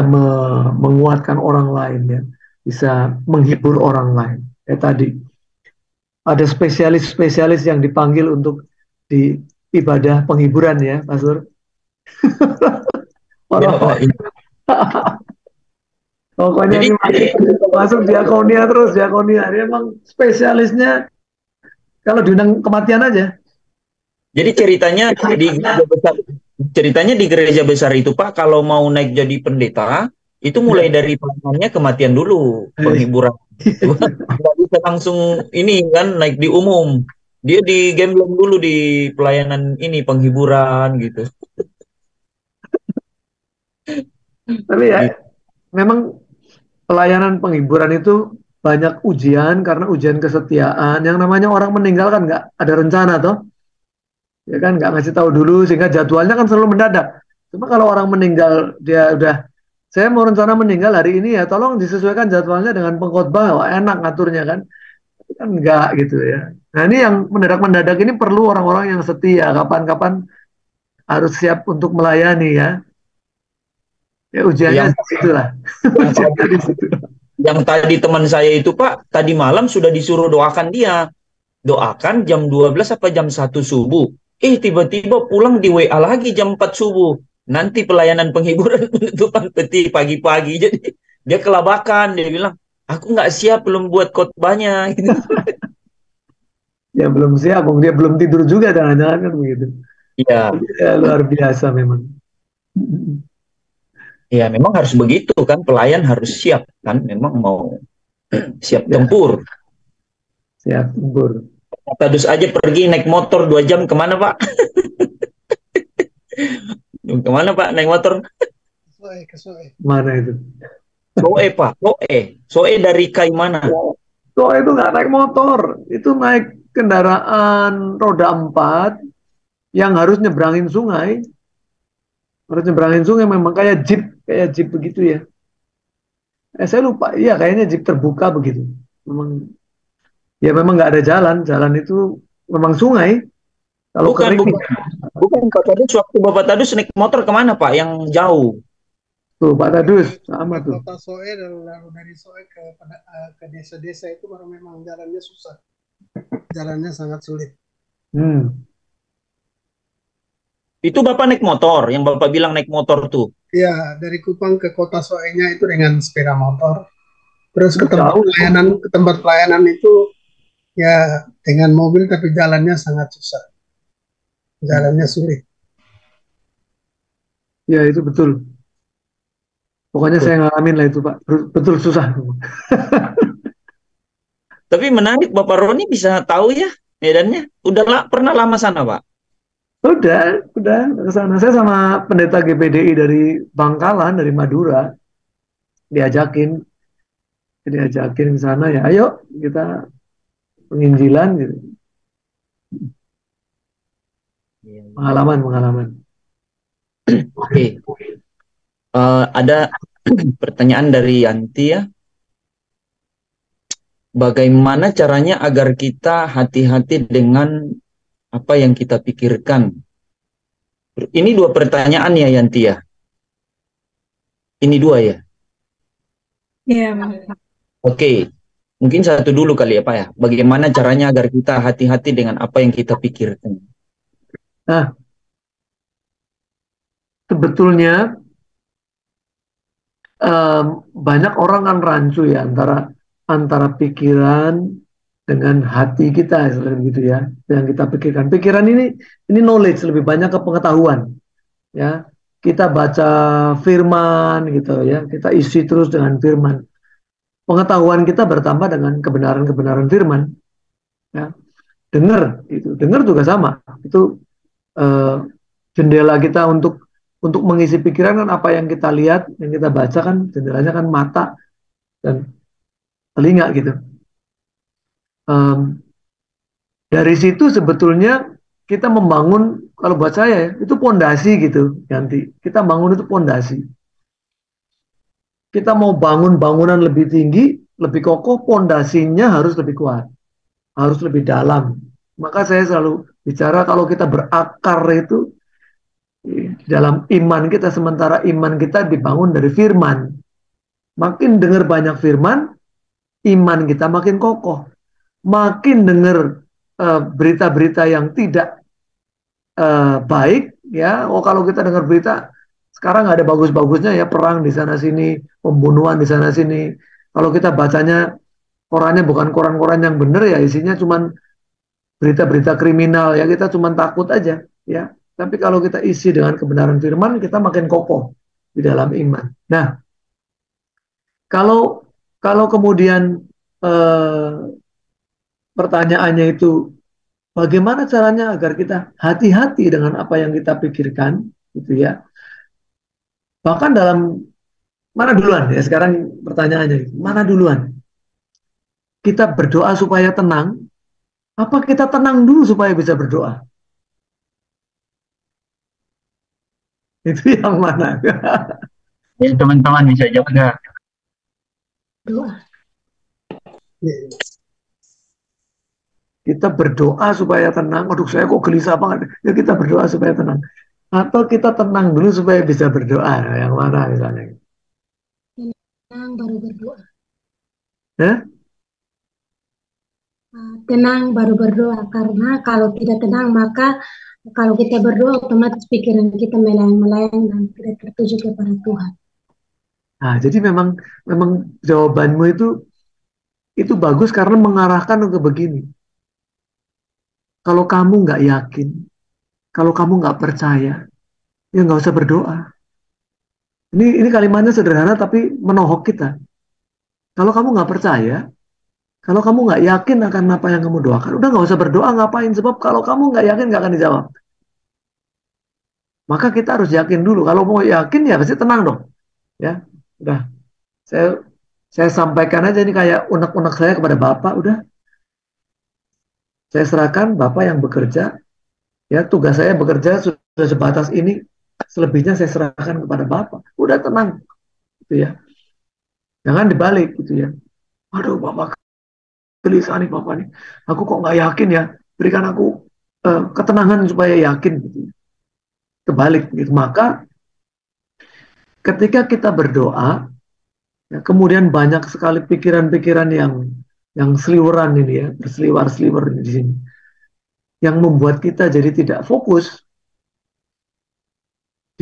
menguatkan orang lain ya, bisa menghibur orang lain. Tadi ada spesialis-spesialis yang dipanggil untuk di ibadah penghiburan ya, Pastor. ya, Orang pokoknya jadi ini masuk diakonia terus diakonia. Dia emang spesialisnya kalau diundang kematian aja. jadi ceritanya di gereja besar itu Pak kalau mau naik jadi pendeta itu mulai Ya. dari pelayanannya kematian dulu, penghiburan. Nggak bisa langsung ini kan naik di umum. Dia di gembleng dulu di pelayanan ini penghiburan gitu. Tapi ya Gitu. memang pelayanan penghiburan itu banyak ujian karena ujian kesetiaan. Yang namanya orang meninggal kan nggak ada rencana toh, ya kan nggak ngasih tahu dulu sehingga jadwalnya kan selalu mendadak. Cuma kalau orang meninggal dia udah saya mau rencana meninggal hari ini ya tolong disesuaikan jadwalnya dengan pengkhotbah, wah enak ngaturnya kan. Kan enggak gitu ya. Nah ini yang mendadak-mendadak ini perlu orang-orang yang setia kapan-kapan harus siap untuk melayani ya. Ya ujiannya Yang di situ lah. yang Ujiannya di situ. yang tadi teman saya itu Pak, tadi malam sudah disuruh doakan dia. Doakan jam 12 apa jam 1 subuh. Tiba-tiba pulang di WA lagi jam 4 subuh. Nanti pelayanan penghiburan penutupan peti pagi-pagi. Jadi dia kelabakan. Dia bilang, aku nggak siap belum buat khotbahnya. Ya belum siap, dia belum tidur juga jangan-jangan kan begitu. Iya, Ya, luar biasa memang. ya memang harus begitu kan. Pelayan harus siap kan. Memang mau siap Ya, tempur. siap tempur. Tadus aja pergi naik motor 2 jam kemana Pak? Kemana Pak naik motor? Mana itu? Soe, Pak. Soe. Soe dari kai mana? So itu nggak naik motor, itu naik kendaraan roda 4 yang harus nyebrangin sungai. Harus nyebrangin sungai memang kayak jeep begitu ya. Saya lupa, iya kayaknya jeep terbuka begitu. Memang ya memang nggak ada jalan, jalan itu memang sungai. Kalau Bukan, kering, bukan. Bukan, Pak Tadus. Waktu Bapak Tadus naik motor kemana, Pak? Yang jauh. tuh Pak Tadus sama Ke tuh. kota Soe dan lalu dari Soe ke desa-desa itu baru memang jalannya susah. Jalannya sangat sulit. Hmm. Itu Bapak naik motor, yang Bapak bilang naik motor tuh. Ya, dari Kupang ke kota Soe-nya itu dengan sepeda motor. Terus Jauh. ke tempat pelayanan itu ya dengan mobil tapi jalannya sangat susah. Jalannya sulit. Ya itu betul. Pokoknya saya ngalamin lah itu Pak. Betul susah. Tapi menarik, Bapak Roni bisa tahu ya medannya. Udah pernah lama sana, Pak? Udah ke sana. Saya sama pendeta GPDI dari Bangkalan, dari Madura, diajakin ke sana ya. Ayo kita penginjilan gitu. Pengalaman. Oke. Ada pertanyaan dari Yanti ya. Bagaimana caranya agar kita hati-hati dengan apa yang kita pikirkan? Ini dua pertanyaan ya, Yanti ya. Ini dua ya. Iya, Pak. Oke. Mungkin satu dulu kali ya, Pak ya. Bagaimana caranya agar kita hati-hati dengan apa yang kita pikirkan? Nah, sebetulnya banyak orang kan rancu ya antara pikiran dengan hati kita gitu ya, yang kita pikirkan. Pikiran ini knowledge, lebih banyak ke pengetahuan ya. Kita baca firman gitu ya, kita isi terus dengan firman. Pengetahuan kita bertambah dengan kebenaran-kebenaran firman ya. Dengar juga sama. Itu jendela kita untuk mengisi pikiran kan, apa yang kita lihat, yang kita baca kan, jendelanya kan mata dan telinga gitu. Dari situ sebetulnya kita membangun, kalau buat saya ya, itu pondasi gitu. Nanti kita bangun itu pondasi. Kita mau bangun bangunan lebih tinggi, lebih kokoh, pondasinya harus lebih kuat, harus lebih dalam. Maka saya selalu bicara kalau kita berakar itu di dalam iman kita, sementara iman kita dibangun dari firman. Makin dengar banyak firman, iman kita makin kokoh. Makin dengar berita-berita yang tidak baik, ya. Oh, kalau kita dengar berita sekarang ada bagus-bagusnya ya, perang di sana sini, pembunuhan di sana sini. Kalau kita bacanya korannya bukan koran-koran yang benar ya, isinya cuman berita-berita kriminal ya, kita cuman takut aja ya. Tapi kalau kita isi dengan kebenaran firman, kita makin kokoh di dalam iman. Nah, kalau kemudian pertanyaannya itu bagaimana caranya agar kita hati-hati dengan apa yang kita pikirkan, gitu ya. Bahkan dalam mana duluan ya, sekarang pertanyaannya mana duluan? Kita berdoa supaya tenang, apa kita tenang dulu supaya bisa berdoa? Itu yang mana? Ya, teman-teman bisa jawab nggak? Doa. Kita berdoa supaya tenang. Aduh, saya kok gelisah banget. Ya kita berdoa supaya tenang. Atau kita tenang dulu supaya bisa berdoa. Yang mana misalnya? Tenang baru berdoa. Ya? Tenang baru berdoa. Karena kalau tidak tenang, maka kalau kita berdoa otomatis pikiran kita melayang-melayang dan tidak tertuju kepada Tuhan. Nah, jadi memang jawabanmu itu bagus karena mengarahkan ke begini. Kalau kamu nggak yakin, kalau kamu nggak percaya, ya nggak usah berdoa. Ini kalimatnya sederhana tapi menohok kita. Kalau kamu nggak percaya, kalau kamu nggak yakin akan apa yang kamu doakan, udah nggak usah berdoa, ngapain? Sebab kalau kamu nggak yakin nggak akan dijawab. Maka kita harus yakin dulu. Kalau mau yakin ya pasti tenang dong. Ya, udah saya saya sampaikan aja ini kayak unek-unek saya kepada Bapak, udah saya serahkan Bapak yang bekerja. Ya, tugas saya bekerja sudah sebatas ini, selebihnya saya serahkan kepada Bapak. Udah tenang, gitu ya. Jangan dibalik, gitu ya. Aduh, Bapak gelisah nih Bapak nih. Aku kok nggak yakin ya. Berikan aku ketenangan supaya yakin, gitu ya. Kebalik, gitu. Maka ketika kita berdoa, ya, kemudian banyak sekali pikiran-pikiran yang seliweran ini ya, berseliwar-seliwer di sini, yang membuat kita jadi tidak fokus,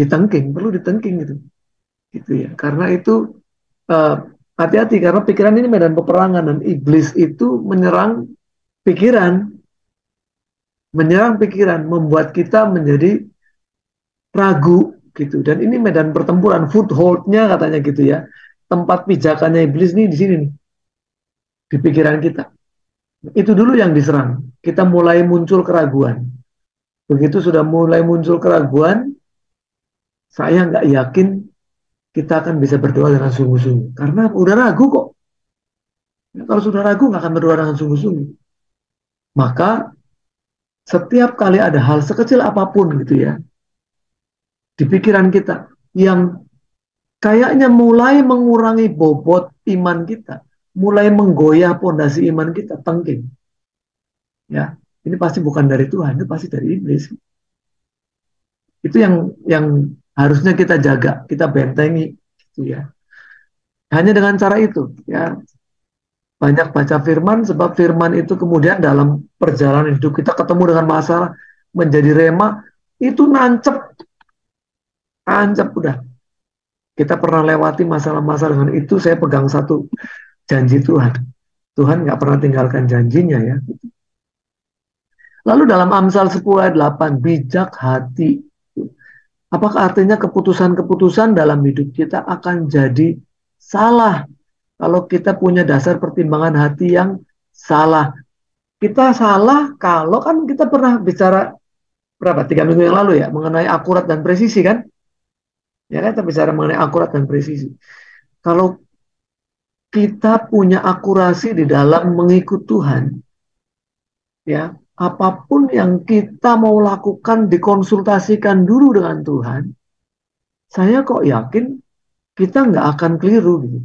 ditengking, perlu ditengking gitu ya. Karena itu eh, hati-hati karena pikiran ini medan peperangan dan iblis itu pikiran, menyerang pikiran, membuat kita menjadi ragu gitu. Dan ini medan pertempuran, foothold-nya katanya gitu ya. Tempat pijakannya iblis nih di sini nih, di pikiran kita. Itu dulu yang diserang. Kita mulai muncul keraguan. Begitu sudah mulai muncul keraguan, saya nggak yakin kita akan bisa berdoa dengan sungguh-sungguh. Karena udah ragu kok. Ya, kalau sudah ragu nggak akan berdoa dengan sungguh-sungguh. Maka setiap kali ada hal sekecil apapun gitu ya, di pikiran kita, yang kayaknya mulai mengurangi bobot iman kita, mulai menggoyah pondasi iman kita, tengking. Ya, ini pasti bukan dari Tuhan, itu pasti dari iblis. Itu yang harusnya kita jaga, kita bentengi, gitu ya. Hanya dengan cara itu, ya. Banyak baca firman, sebab firman itu kemudian dalam perjalanan hidup kita ketemu dengan masalah, menjadi rema, itu nancep, nancep udah. Kita pernah lewati masalah-masalah dengan itu, saya pegang satu janji Tuhan. Tuhan nggak pernah tinggalkan janjinya ya. Lalu dalam Amsal 10 ayat 8, bijak hati. Apakah artinya keputusan-keputusan dalam hidup kita akan jadi salah kalau kita punya dasar pertimbangan hati yang salah? Kita salah kalau kan kita pernah bicara berapa 3 minggu yang lalu ya mengenai akurat dan presisi kan? Ya kan kita bicara mengenai akurat dan presisi. Kalau kita punya akurasi di dalam mengikut Tuhan, ya apapun yang kita mau lakukan dikonsultasikan dulu dengan Tuhan. Saya kok yakin kita nggak akan keliru gitu.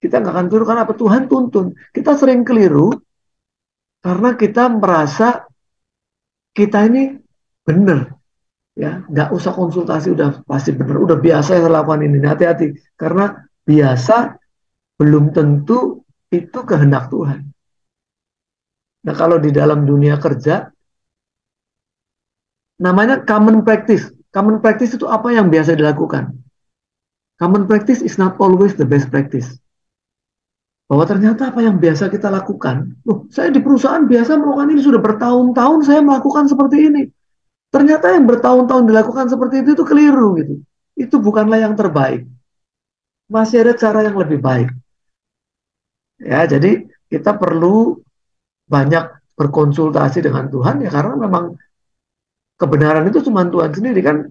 Kita nggak akan keliru karena apa? Tuhan tuntun. Kita sering keliru karena kita merasa kita ini benar, ya nggak usah konsultasi udah pasti benar, udah biasa saya lakukan ini. Hati-hati karena biasa belum tentu itu kehendak Tuhan. Nah kalau di dalam dunia kerja namanya common practice. Common practice itu apa yang biasa dilakukan. Common practice is not always the best practice. Bahwa ternyata apa yang biasa kita lakukan, loh, saya di perusahaan biasa melakukan ini sudah bertahun-tahun saya melakukan seperti ini. Ternyata yang bertahun-tahun dilakukan seperti itu keliru gitu. Itu bukanlah yang terbaik. Masih ada cara yang lebih baik. Ya, jadi kita perlu banyak berkonsultasi dengan Tuhan ya karena memang kebenaran itu cuma Tuhan sendiri kan.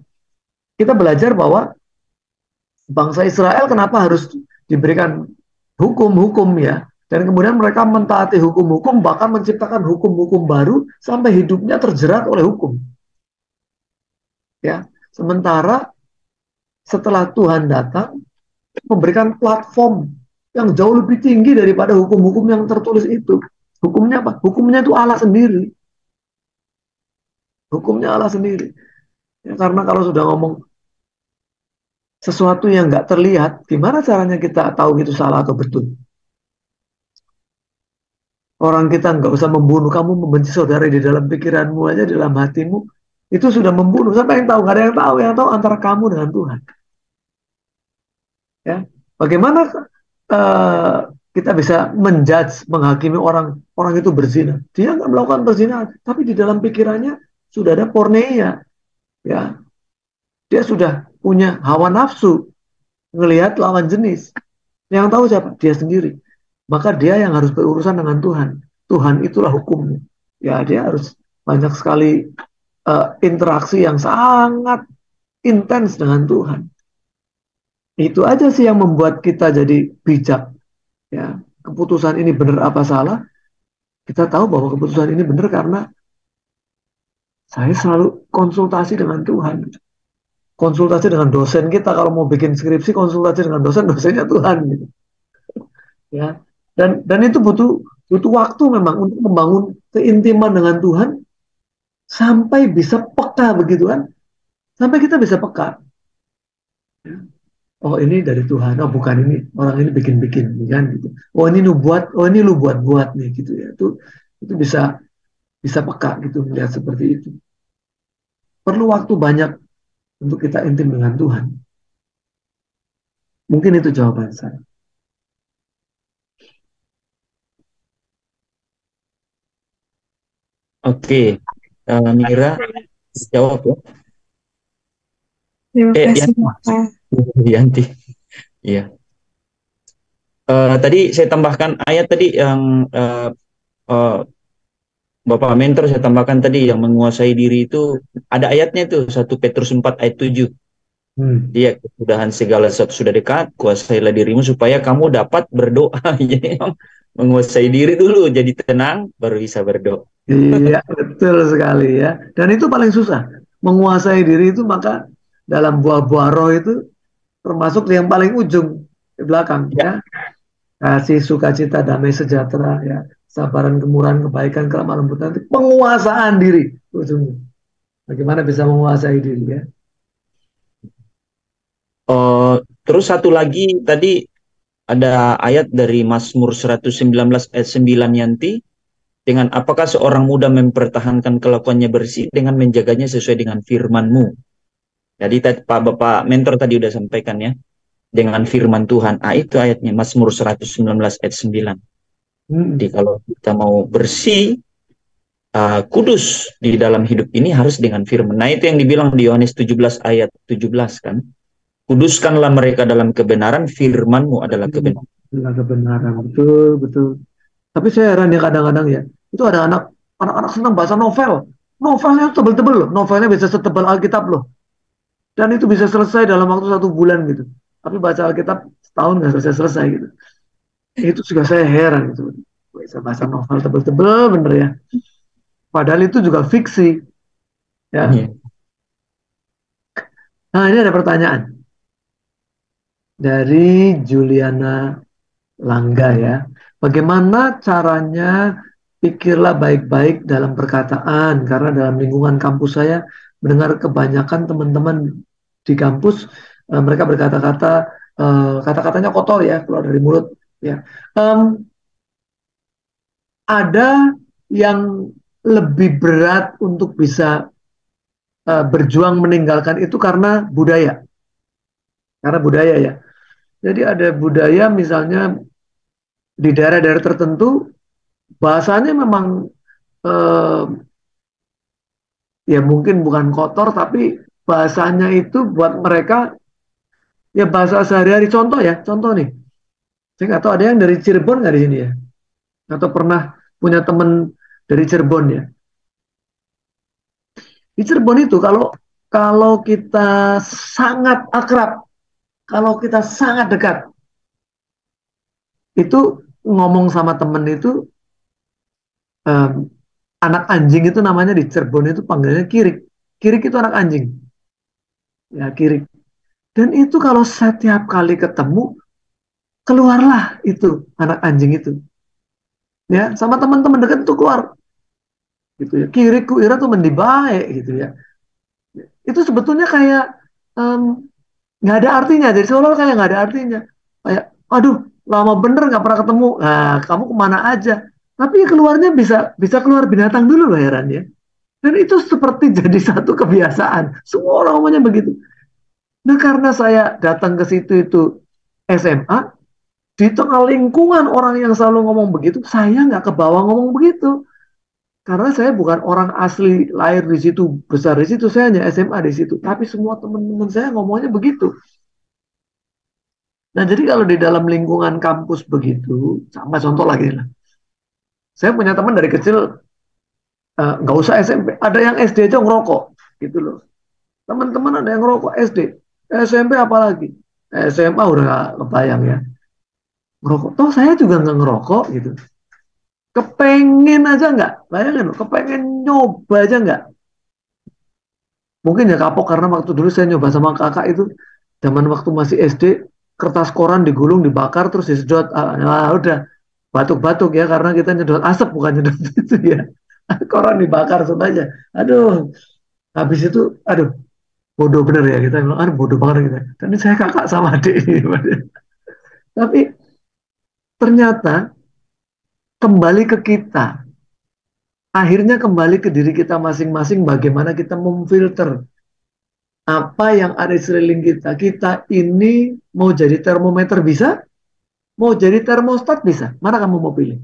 Kita belajar bahwa bangsa Israel kenapa harus diberikan hukum-hukum ya. Dan kemudian mereka mentaati hukum-hukum, bahkan menciptakan hukum-hukum baru sampai hidupnya terjerat oleh hukum. Ya, sementara setelah Tuhan datang, memberikan platform yang jauh lebih tinggi daripada hukum-hukum yang tertulis itu. Hukumnya apa? Hukumnya itu Allah sendiri. Hukumnya Allah sendiri. Ya, karena kalau sudah ngomong sesuatu yang nggak terlihat, gimana caranya kita tahu itu salah atau betul? Orang kita nggak usah membunuh, kamu membenci saudara di dalam pikiranmu aja, di dalam hatimu, itu sudah membunuh. Siapa yang tahu? Nggak ada yang tahu antara kamu dengan Tuhan. Ya, bagaimana kita bisa menjudge, menghakimi orang itu berzina? Dia nggak melakukan perzinahan, tapi di dalam pikirannya sudah ada porneia. Ya, dia sudah punya hawa nafsu, ngelihat lawan jenis. Yang tahu siapa? Dia sendiri. Maka dia yang harus berurusan dengan Tuhan. Tuhan itulah hukumnya. Ya, dia harus banyak sekali interaksi yang sangat intens dengan Tuhan. Itu aja sih yang membuat kita jadi bijak. Ya, keputusan ini benar apa salah? Kita tahu bahwa keputusan ini benar karena saya selalu konsultasi dengan Tuhan. Konsultasi dengan dosen kita kalau mau bikin skripsi, konsultasi dengan dosen, dosennya Tuhan gitu. Ya. Dan itu butuh butuh waktu memang untuk membangun keintiman dengan Tuhan sampai bisa peka begitu kan. Sampai kita bisa peka. Ya. Oh ini dari Tuhan, oh bukan ini orang ini bikin-bikin kan gitu. Oh ini lu buat, oh ini lu buat-buat nih gitu ya. Itu bisa bisa peka gitu melihat seperti itu. Perlu waktu banyak untuk kita intim dengan Tuhan. Mungkin itu jawaban saya. Oke, Mira jawab ya. Terima Ya, kasih Bapak. Yanti. Iya. Tadi saya tambahkan ayat tadi yang eh, Bapak Mentor saya tambahkan tadi yang menguasai diri itu ada ayatnya itu 1 Petrus 4 ayat 7. Dia kesudahan segala sesuatu sudah dekat, kuasailah dirimu supaya kamu dapat berdoa. Jadi menguasai diri dulu, jadi tenang, baru bisa berdoa. Iya, betul sekali ya. Dan itu paling susah. Menguasai diri itu maka dalam buah-buah roh itu termasuk yang paling ujung di belakang ya. Kasih, sukacita, damai sejahtera ya. Sabaran, kemurahan, kebaikan, kelemah lembutan itu penguasaan diri ujungnya. Bagaimana bisa menguasai diri ya? Terus satu lagi tadi ada ayat dari Mazmur 119 ayat 9 Yanti. Dengan apakah seorang muda mempertahankan kelakuannya bersih dengan menjaganya sesuai dengan firman-Mu. Jadi Pak Bapak Mentor tadi udah sampaikan ya. Dengan firman Tuhan. Itu ayatnya Mazmur 119 ayat 9. Jadi kalau kita mau bersih, kudus di dalam hidup ini harus dengan firman. Nah itu yang dibilang di Yohanes 17 ayat 17 kan. Kuduskanlah mereka dalam kebenaran, firman-Mu adalah kebenaran. Adalah kebenaran, betul, betul. Tapi saya heran ya kadang-kadang ya. Itu ada anak-anak senang baca novel. Novelnya tebel-tebel loh. Novelnya bisa setebal Alkitab loh. Dan itu bisa selesai dalam waktu 1 bulan gitu. Tapi baca Alkitab setahun nggak selesai-selesai gitu. Itu juga saya heran gitu. Bisa baca novel tebel-tebel bener ya. Padahal itu juga fiksi. Ya. Nah ini ada pertanyaan. Dari Juliana Langga ya. Bagaimana caranya pikirlah baik-baik dalam perkataan, karena dalam lingkungan kampus saya mendengar kebanyakan teman-teman di kampus mereka berkata-kata kata-katanya kotor ya keluar dari mulut ya. Ada yang lebih berat untuk bisa berjuang meninggalkan itu karena budaya ya. Jadi ada budaya misalnya di daerah-daerah tertentu bahasanya memang ya mungkin bukan kotor tapi bahasanya itu buat mereka ya bahasa sehari-hari. Contoh nih, saya nggak tahu ada yang dari Cirebon nggak di sini ya, atau pernah punya teman dari Cirebon ya. Di Cirebon itu kalau kita sangat akrab, kalau kita sangat dekat, itu ngomong sama temen itu anak anjing itu namanya di Cirebon itu panggilnya kirik. Kirik itu anak anjing. Ya, kirik. Dan itu kalau setiap kali ketemu, keluarlah itu anak anjing itu. Ya, sama teman-teman dekat itu keluar. Gitu ya. Kirik ku ira tuh mendi baik gitu ya. Itu sebetulnya kayak nggak ada artinya. Jadi seolah-olah kayak nggak ada artinya. Kayak, aduh, lama bener nggak pernah ketemu. Nah, kamu kemana aja? Tapi keluarnya bisa keluar binatang dulu loh heran ya. Dan itu seperti jadi satu kebiasaan. Semua orang ngomongnya begitu. Nah karena saya datang ke situ itu SMA, di tengah lingkungan orang yang selalu ngomong begitu, saya nggak kebawa ngomong begitu. Karena saya bukan orang asli lahir di situ, besar di situ, saya hanya SMA di situ. Tapi semua teman-teman saya ngomongnya begitu. Nah jadi kalau di dalam lingkungan kampus begitu, sama contoh lagi lah. Saya punya teman dari kecil, nggak usah SMP, ada yang SD aja ngerokok, gitu loh. Teman-teman ada yang ngerokok SD, SMP apalagi. SMA udah nggak kebayang ya. Ngerokok, toh saya juga nggak ngerokok gitu. Kepengen aja nggak, bayangin loh, kepengen nyoba aja nggak. Mungkin ya kapok karena waktu dulu saya nyoba sama kakak itu, zaman waktu masih SD, kertas koran digulung, dibakar, terus disedot. Udah, batuk-batuk ya, karena kita nyedot asap bukan nyedot itu ya. Koran dibakar semuanya. Aduh, habis itu, aduh, bodoh bener ya kita bilang, aduh bodoh banget kita. Dan ini saya kakak sama adik ini. Tapi ternyata kembali ke kita, akhirnya kembali ke diri kita masing-masing, bagaimana kita memfilter apa yang ada di sekeliling kita. Kita ini mau jadi termometer bisa, mau jadi termostat bisa. Mana kamu mau pilih?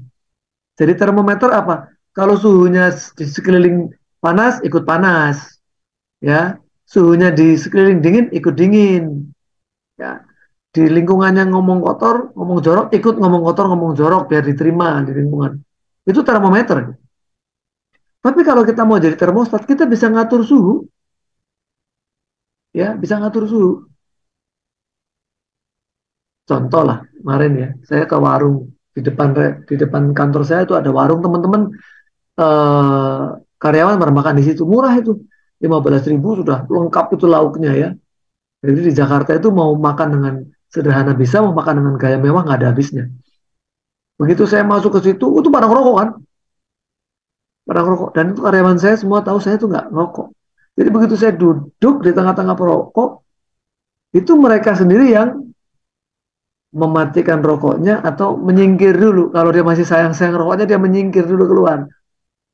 Jadi termometer apa? Kalau suhunya di sekeliling panas, ikut panas, ya. Suhunya di sekeliling dingin, ikut dingin, ya. Di lingkungannya ngomong kotor, ngomong jorok, ikut ngomong kotor, ngomong jorok biar diterima di lingkungan. Itu termometer. Tapi kalau kita mau jadi termostat, kita bisa ngatur suhu, ya, bisa ngatur suhu. Contoh lah, kemarin ya, saya ke warung di depan kantor saya itu ada warung teman-teman, eh, karyawan pada makan di situ, murah itu, 15.000 sudah lengkap itu lauknya ya. Jadi di Jakarta itu mau makan dengan sederhana bisa, mau makan dengan gaya mewah nggak ada habisnya. Begitu saya masuk ke situ, itu pada ngerokok kan, pada ngerokok. Dan itu karyawan saya semua tahu saya itu nggak ngerokok. Jadi begitu saya duduk di tengah-tengah perokok, itu mereka sendiri yang mematikan rokoknya atau menyingkir dulu. Kalau dia masih sayang-sayang rokoknya, dia menyingkir dulu keluar.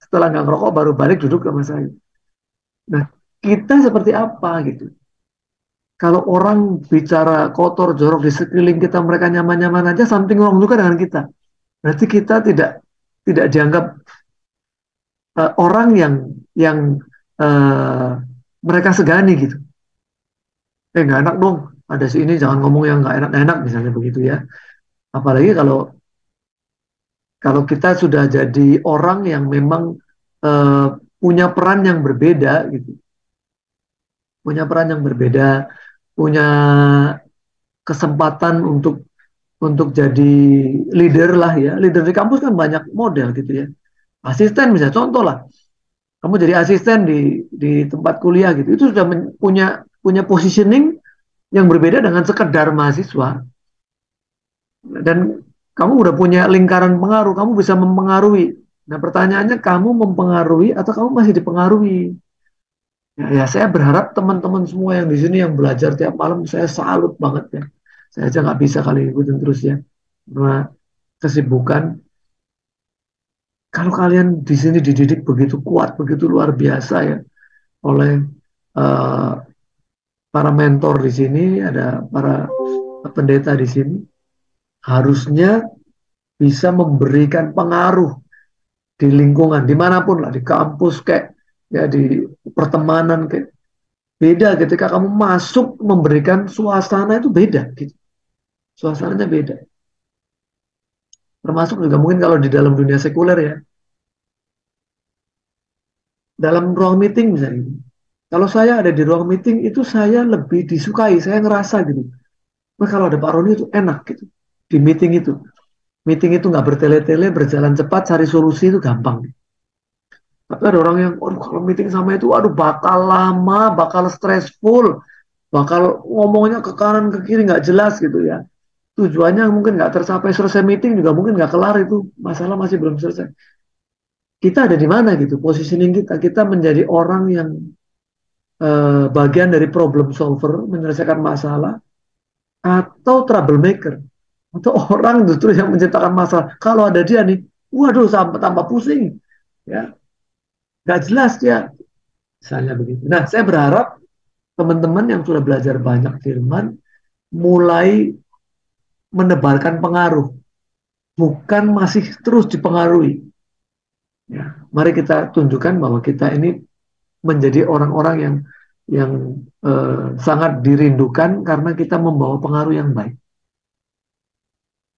Setelah nggak ngerokok, baru balik duduk sama saya. Nah, kita seperti apa gitu? Kalau orang bicara kotor, jorok di sekeliling kita, mereka nyaman-nyaman aja, something wrong juga dengan kita. Berarti kita tidak dianggap orang yang uh, mereka segani gitu. Nggak enak dong, ada si ini jangan ngomong yang nggak enak-enak misalnya begitu ya. Apalagi kalau kalau kita sudah jadi orang yang memang uh, punya peran yang berbeda gitu, punya peran yang berbeda, punya kesempatan untuk jadi leader lah ya. Leader di kampus kan banyak model gitu ya. Asisten misalnya, contoh lah, kamu jadi asisten di tempat kuliah gitu, itu sudah punya punya positioning yang berbeda dengan sekedar mahasiswa. Dan kamu udah punya lingkaran pengaruh, kamu bisa mempengaruhi. Nah pertanyaannya, kamu mempengaruhi atau kamu masih dipengaruhi? Ya, saya berharap teman-teman semua yang di sini yang belajar tiap malam, saya salut banget ya. Saya aja nggak bisa kali ikutin terus ya, karena kesibukan. Kalau kalian di sini dididik begitu kuat, begitu luar biasa ya, oleh uh, para mentor di sini, ada para pendeta di sini, harusnya bisa memberikan pengaruh di lingkungan, dimanapun lah, di kampus kayak, ya di pertemanan kayak, beda ketika kamu masuk memberikan suasana itu beda gitu. Suasananya beda. Termasuk juga mungkin kalau di dalam dunia sekuler ya, dalam ruang meeting misalnya. Kalau saya ada di ruang meeting itu saya lebih disukai, saya ngerasa gitu. Nah, kalau ada Pak Roni itu enak gitu. Di meeting itu. Meeting itu nggak bertele-tele, berjalan cepat, cari solusi itu gampang. Tapi ada orang yang, aduh kalau meeting sama itu, aduh bakal lama, bakal stressful, bakal ngomongnya ke kanan ke kiri nggak jelas gitu ya. Tujuannya mungkin nggak tercapai, selesai meeting juga mungkin nggak kelar itu, masalah masih belum selesai. Kita ada di mana gitu, positioning kita menjadi orang yang bagian dari problem solver, menyelesaikan masalah, atau troublemaker, atau orang justru yang menciptakan masalah. Kalau ada dia nih, waduh sampai tambah pusing, ya nggak jelas ya, misalnya begitu. Nah, saya berharap teman-teman yang sudah belajar banyak firman mulai menebarkan pengaruh, bukan masih terus dipengaruhi. Ya, mari kita tunjukkan bahwa kita ini menjadi orang-orang yang sangat dirindukan karena kita membawa pengaruh yang baik.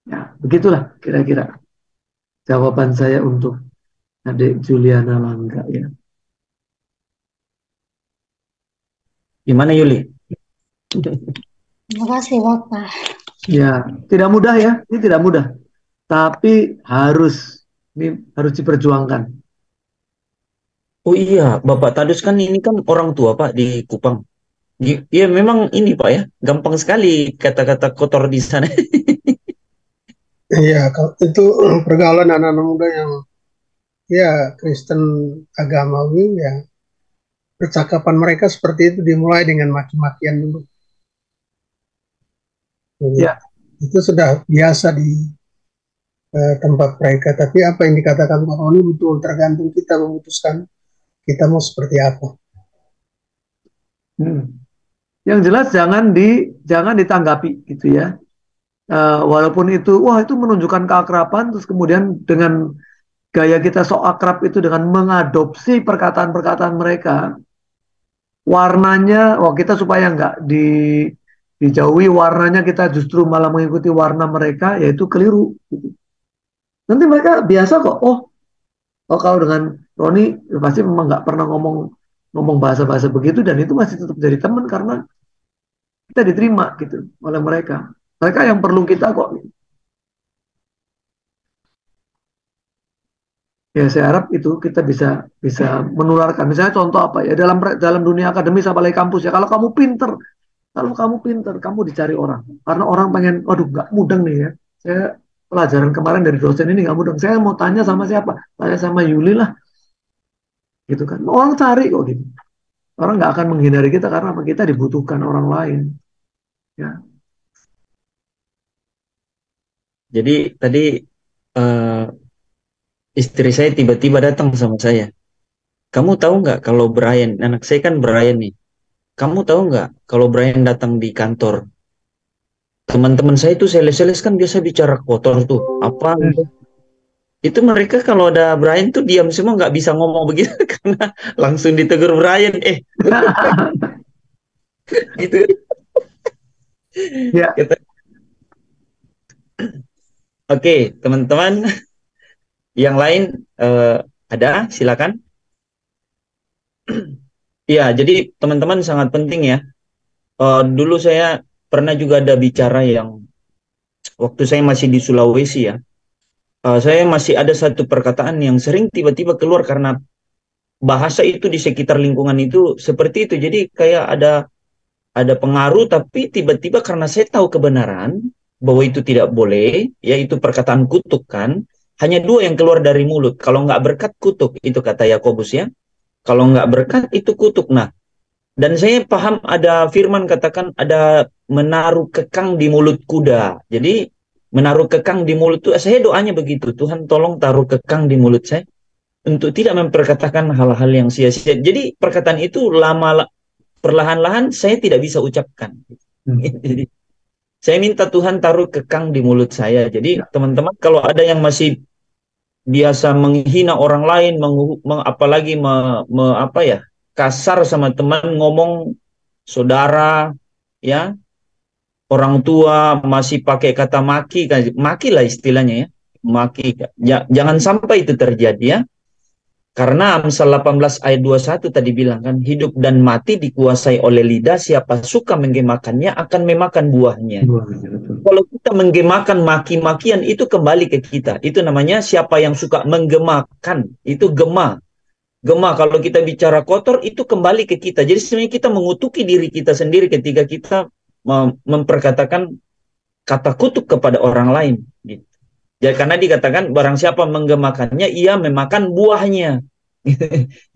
Ya, begitulah kira-kira jawaban saya untuk adik Juliana Langga ya. Gimana Yuli? Terima kasih Bapak. Ya, tidak mudah ya, ini tidak mudah. Tapi ini harus diperjuangkan. Oh iya, Bapak Tadus kan ini kan orang tua Pak di Kupang. Iya memang ini Pak ya, gampang sekali kata-kata kotor di sana. Iya, itu pergaulan anak-anak muda yang ya Kristen agamawi ya, percakapan mereka seperti itu dimulai dengan maki-makian dulu. Jadi, Ya, itu sudah biasa di tempat mereka. Tapi apa yang dikatakan Pak Roni betul tergantung kita memutuskan kita mau seperti apa. hmm. Yang jelas jangan ditanggapi gitu ya. Walaupun itu, wah itu menunjukkan keakraban, terus kemudian dengan gaya kita sok akrab itu dengan mengadopsi perkataan-perkataan mereka, warnanya, wah kita supaya nggak dijauhi warnanya, kita justru malah mengikuti warna mereka, yaitu keliru. Gitu. Nanti mereka biasa kok, oh kalau dengan Roni ya pasti memang nggak pernah ngomong ngomong bahasa-bahasa begitu dan itu masih tetap jadi teman karena kita diterima gitu oleh mereka. Mereka yang perlu kita kok. Ya saya harap itu kita bisa bisa menularkan. Misalnya contoh apa ya dalam dalam dunia akademis apalagi kampus ya. Kalau kamu pinter, kamu dicari orang. Karena orang pengen, waduh nggak mudeng nih ya. Saya pelajaran kemarin dari dosen ini nggak mudeng. Saya mau tanya sama siapa? Tanya sama Yuli lah, gitu kan. Orang cari kok gitu. Orang nggak akan menghindari kita karena apa? Kita dibutuhkan orang lain. Ya, Jadi tadi eh, istri saya tiba-tiba datang sama saya. Kamu tahu nggak kalau Brian, anak saya kan Brian nih. Kamu tahu nggak kalau Brian datang di kantor, teman-teman saya itu sales-sales kan biasa bicara kotor tuh, apa gitu. Itu mereka kalau ada Brian tuh diam semua nggak bisa ngomong begitu karena langsung ditegur Brian, gitu. ya, Kata, Oke, teman-teman yang lain ada, silakan. Ya, jadi teman-teman sangat penting ya. Dulu saya pernah juga ada bicara yang waktu saya masih di Sulawesi ya. Saya masih ada satu perkataan yang sering tiba-tiba keluar karena bahasa itu di sekitar lingkungan itu seperti itu. Jadi kayak ada pengaruh tapi tiba-tiba karena saya tahu kebenaran bahwa itu tidak boleh, yaitu perkataan kutuk kan. Hanya dua yang keluar dari mulut. Kalau nggak berkat kutuk, itu kata Yakobus ya. Kalau nggak berkat itu kutuk. Nah, dan saya paham ada firman katakan ada menaruh kekang di mulut kuda. Jadi menaruh kekang di mulut itu, saya doanya begitu. Tuhan tolong taruh kekang di mulut saya untuk tidak memperkatakan hal-hal yang sia-sia. Jadi perkataan itu perlahan-lahan saya tidak bisa ucapkan. Jadi saya minta Tuhan taruh kekang di mulut saya. Jadi ya, teman-teman kalau ada yang masih biasa menghina orang lain, apalagi apa ya, kasar sama teman, ngomong saudara, ya, orang tua masih pakai kata maki, maki lah istilahnya ya, maki. Jangan sampai itu terjadi ya. Karena Amsal 18 ayat 21 tadi bilang kan, hidup dan mati dikuasai oleh lidah, siapa suka menggemakannya akan memakan buahnya. betul. Kalau kita menggemakan maki-makian itu kembali ke kita. Itu namanya siapa yang suka menggemakan, itu gema. Gema kalau kita bicara kotor itu kembali ke kita. Jadi sebenarnya kita mengutuki diri kita sendiri ketika kita memperkatakan kata kutuk kepada orang lain. Gitu. Jadi karena dikatakan barang siapa menggemakannya, ia memakan buahnya.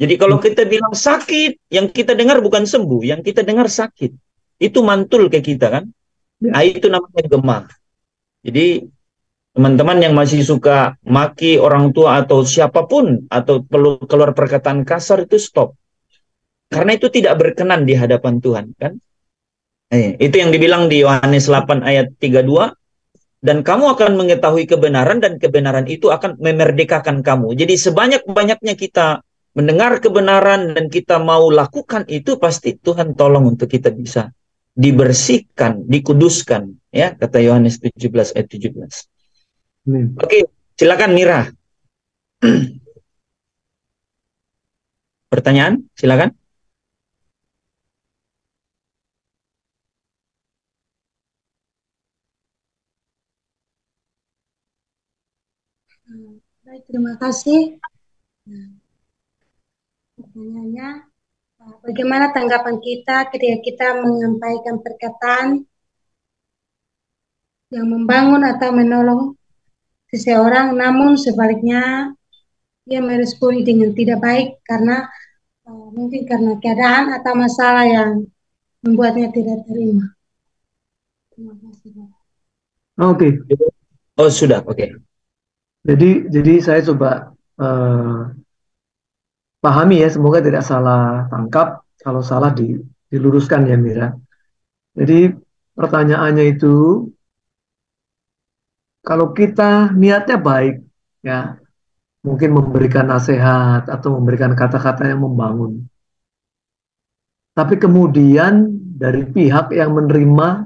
Jadi kalau kita bilang sakit, yang kita dengar bukan sembuh, yang kita dengar sakit. Itu mantul ke kita kan. Ya. Nah, itu namanya gema. Jadi teman-teman yang masih suka maki orang tua atau siapapun atau perlu keluar perkataan kasar itu stop. Karena itu tidak berkenan di hadapan Tuhan kan. Itu yang dibilang di Yohanes 8 ayat 32, dan kamu akan mengetahui kebenaran dan kebenaran itu akan memerdekakan kamu. Jadi sebanyak-banyaknya kita mendengar kebenaran dan kita mau lakukan itu, pasti Tuhan tolong untuk kita bisa dibersihkan, dikuduskan, ya, kata Yohanes 17 ayat 17. Oke, silakan Mira. Pertanyaan, silakan. Baik, terima kasih. Nah, pertanyaannya, bagaimana tanggapan kita ketika kita menyampaikan perkataan yang membangun atau menolong seseorang, namun sebaliknya dia meresponi dengan tidak baik karena mungkin karena keadaan atau masalah yang membuatnya tidak terima. Terima kasih, Pak. Oke. Oh, sudah, oke. Jadi saya coba pahami ya, semoga tidak salah tangkap. Kalau salah diluruskan ya, Mira. Jadi pertanyaannya itu, kalau kita niatnya baik, ya mungkin memberikan nasihat atau memberikan kata-kata yang membangun. Tapi kemudian dari pihak yang menerima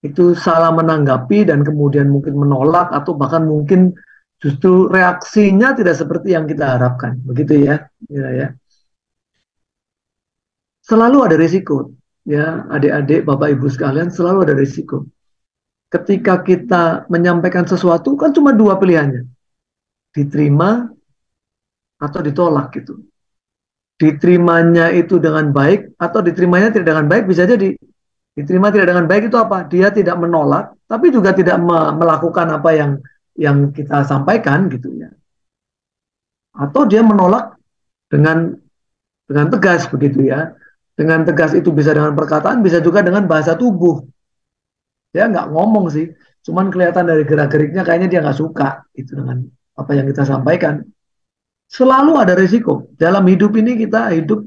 itu salah menanggapi dan kemudian mungkin menolak atau bahkan mungkin justru reaksinya tidak seperti yang kita harapkan. Begitu ya, Mira ya. Selalu ada risiko, ya adik-adik, bapak ibu sekalian, selalu ada risiko. Ketika kita menyampaikan sesuatu kan cuma dua pilihannya, diterima atau ditolak gitu. Diterimanya itu dengan baik atau diterimanya tidak dengan baik, bisa jadi diterima tidak dengan baik itu apa? Dia tidak menolak, tapi juga tidak melakukan apa yang kita sampaikan gitu ya. Atau dia menolak dengan tegas begitu ya. Dengan tegas itu bisa dengan perkataan, bisa juga dengan bahasa tubuh. Dia nggak ngomong sih, cuman kelihatan dari gerak-geriknya kayaknya dia nggak suka itu dengan apa yang kita sampaikan. Selalu ada risiko. Dalam hidup ini kita hidup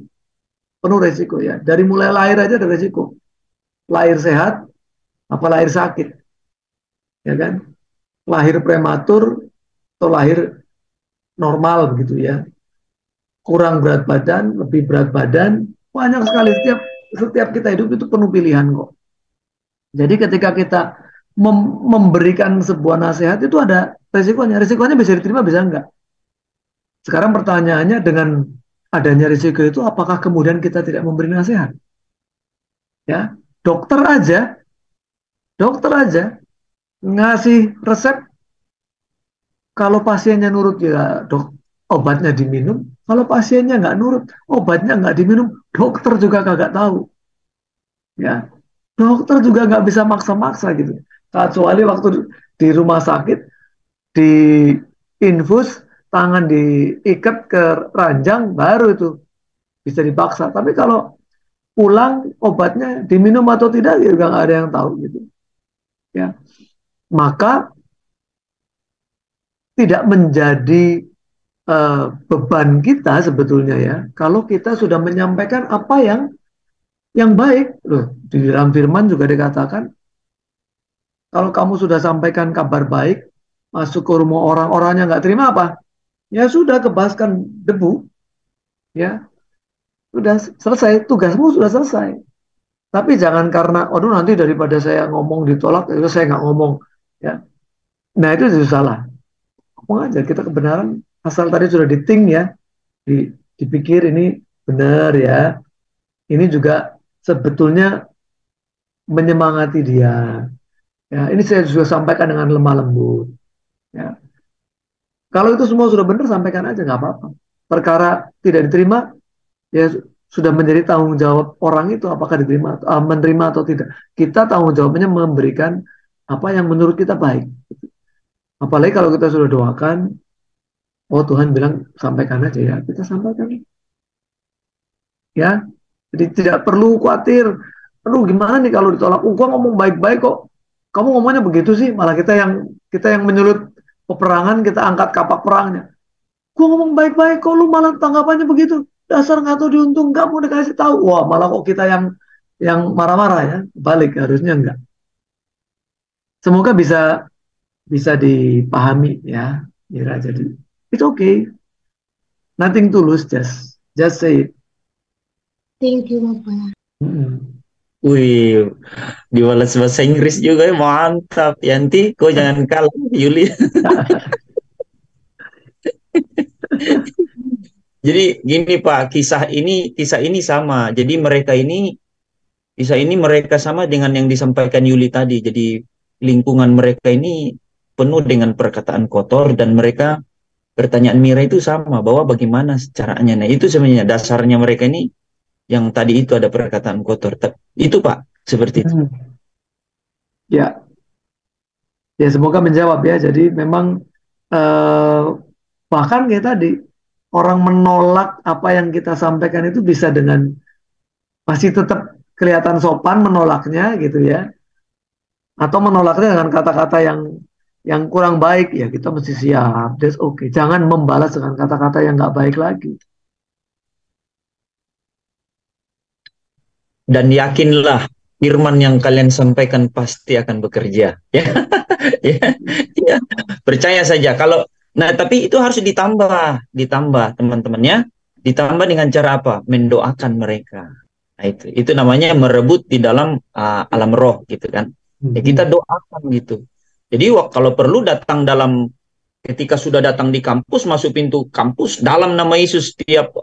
penuh risiko ya. Dari mulai lahir aja ada risiko. Lahir sehat, apa lahir sakit. Ya kan? Lahir prematur atau lahir normal begitu ya. Kurang berat badan, lebih berat badan, banyak sekali setiap kita hidup itu penuh pilihan kok. Jadi ketika kita memberikan sebuah nasihat itu ada risikonya. Risikonya bisa diterima, bisa enggak. Sekarang pertanyaannya, dengan adanya risiko itu apakah kemudian kita tidak memberi nasihat? Ya, dokter aja ngasih resep, kalau pasiennya nurut ya dok, obatnya diminum. Kalau pasiennya nggak nurut, obatnya nggak diminum, dokter juga kagak tahu. Ya, dokter juga nggak bisa maksa-maksa gitu. Kecuali waktu di rumah sakit, di infus, tangan diikat ke ranjang, baru itu bisa dipaksa. Tapi kalau pulang obatnya diminum atau tidak, juga nggak ada yang tahu gitu. Ya, maka tidak menjadi beban kita sebetulnya ya, kalau kita sudah menyampaikan apa yang baik. Loh, di dalam firman juga dikatakan, kalau kamu sudah sampaikan kabar baik, masuk ke rumah orang-orangnya nggak terima apa? Ya sudah, kebaskan debu. Ya, sudah selesai, tugasmu sudah selesai. Tapi jangan karena, aduh nanti daripada saya ngomong ditolak, itu saya nggak ngomong. Ya, nah itu justru salah. Ngomong aja, kita kebenaran, asal tadi sudah diting ya, dipikir ini benar ya. Ini juga sebetulnya menyemangati dia. Ya, ini saya juga sampaikan dengan lemah lembut. Ya. Kalau itu semua sudah benar, sampaikan aja, nggak apa-apa. Perkara tidak diterima, ya sudah menjadi tanggung jawab orang itu apakah diterima, menerima atau tidak. Kita tanggung jawabnya memberikan apa yang menurut kita baik. Apalagi kalau kita sudah doakan, oh Tuhan bilang sampaikan aja ya, kita sampaikan. Ya, jadi tidak perlu khawatir. Aduh gimana nih kalau ditolak? Gua ngomong baik-baik kok. Kamu ngomongnya begitu sih, malah kita yang menyulut peperangan, kita angkat kapak perangnya. Gua ngomong baik-baik kok, lu malah tanggapannya begitu. Dasar nggak tahu diuntung, nggak mau dikasih tahu. Wah, malah kok kita yang marah-marah ya. Balik, harusnya enggak. Semoga bisa dipahami ya, Mira. Jadi it's okay. Nothing to lose, just say it. Thank you, Bapak. Wih, dibalas bahasa Inggris juga ya, mantap. Yanti, kok jangan kalah, Yuli. Jadi gini Pak, kisah ini sama. Jadi kisah ini mereka sama dengan yang disampaikan Yuli tadi. Jadi lingkungan mereka ini penuh dengan perkataan kotor dan mereka pertanyaan Mira itu sama, bahwa bagaimana caranya. Nah, itu sebenarnya dasarnya mereka ini, yang tadi itu ada perkataan kotor. Itu Pak, seperti itu. Ya, ya semoga menjawab ya. Jadi memang bahkan kayak tadi, orang menolak apa yang kita sampaikan itu bisa dengan masih tetap kelihatan sopan menolaknya gitu ya, atau menolaknya dengan kata-kata yang kurang baik, ya kita mesti siap, that's okay. Jangan membalas dengan kata-kata yang nggak baik lagi. Dan yakinlah, firman yang kalian sampaikan pasti akan bekerja. Ya, ya, ya. Percaya saja. Nah, tapi itu harus ditambah teman-temannya, ditambah dengan cara apa? Mendoakan mereka. Nah, itu namanya merebut di dalam alam roh, gitu kan? Ya, kita doakan gitu. Jadi kalau perlu ketika sudah datang di kampus, masuk pintu kampus, dalam nama Yesus, setiap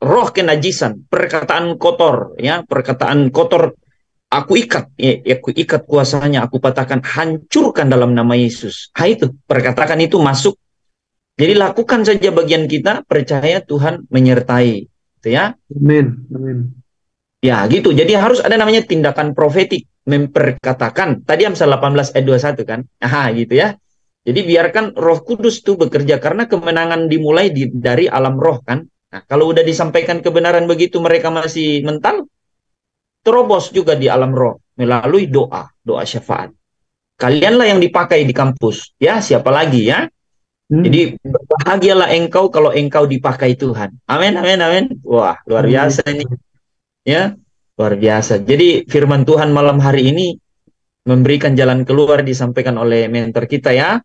roh kenajisan, perkataan kotor, ya, perkataan kotor, aku ikat kuasanya, aku patahkan, hancurkan dalam nama Yesus. Itu perkataan itu masuk. Jadi lakukan saja bagian kita, percaya Tuhan menyertai, gitu ya. Amin, amin. Ya, gitu. Jadi harus ada namanya tindakan profetik, memperkatakan. Tadi Amsal 18 ayat 21 kan. Gitu ya. Jadi biarkan Roh Kudus itu bekerja, karena kemenangan dimulai dari alam roh kan. Nah, kalau udah disampaikan kebenaran begitu mereka masih mental, terobos juga di alam roh melalui doa syafaat. Kalianlah yang dipakai di kampus, ya, siapa lagi ya? Jadi berbahagialah engkau kalau engkau dipakai Tuhan. Amin, amin, amin. Wah, luar biasa ini. Ya, luar biasa. Jadi firman Tuhan malam hari ini memberikan jalan keluar disampaikan oleh mentor kita ya.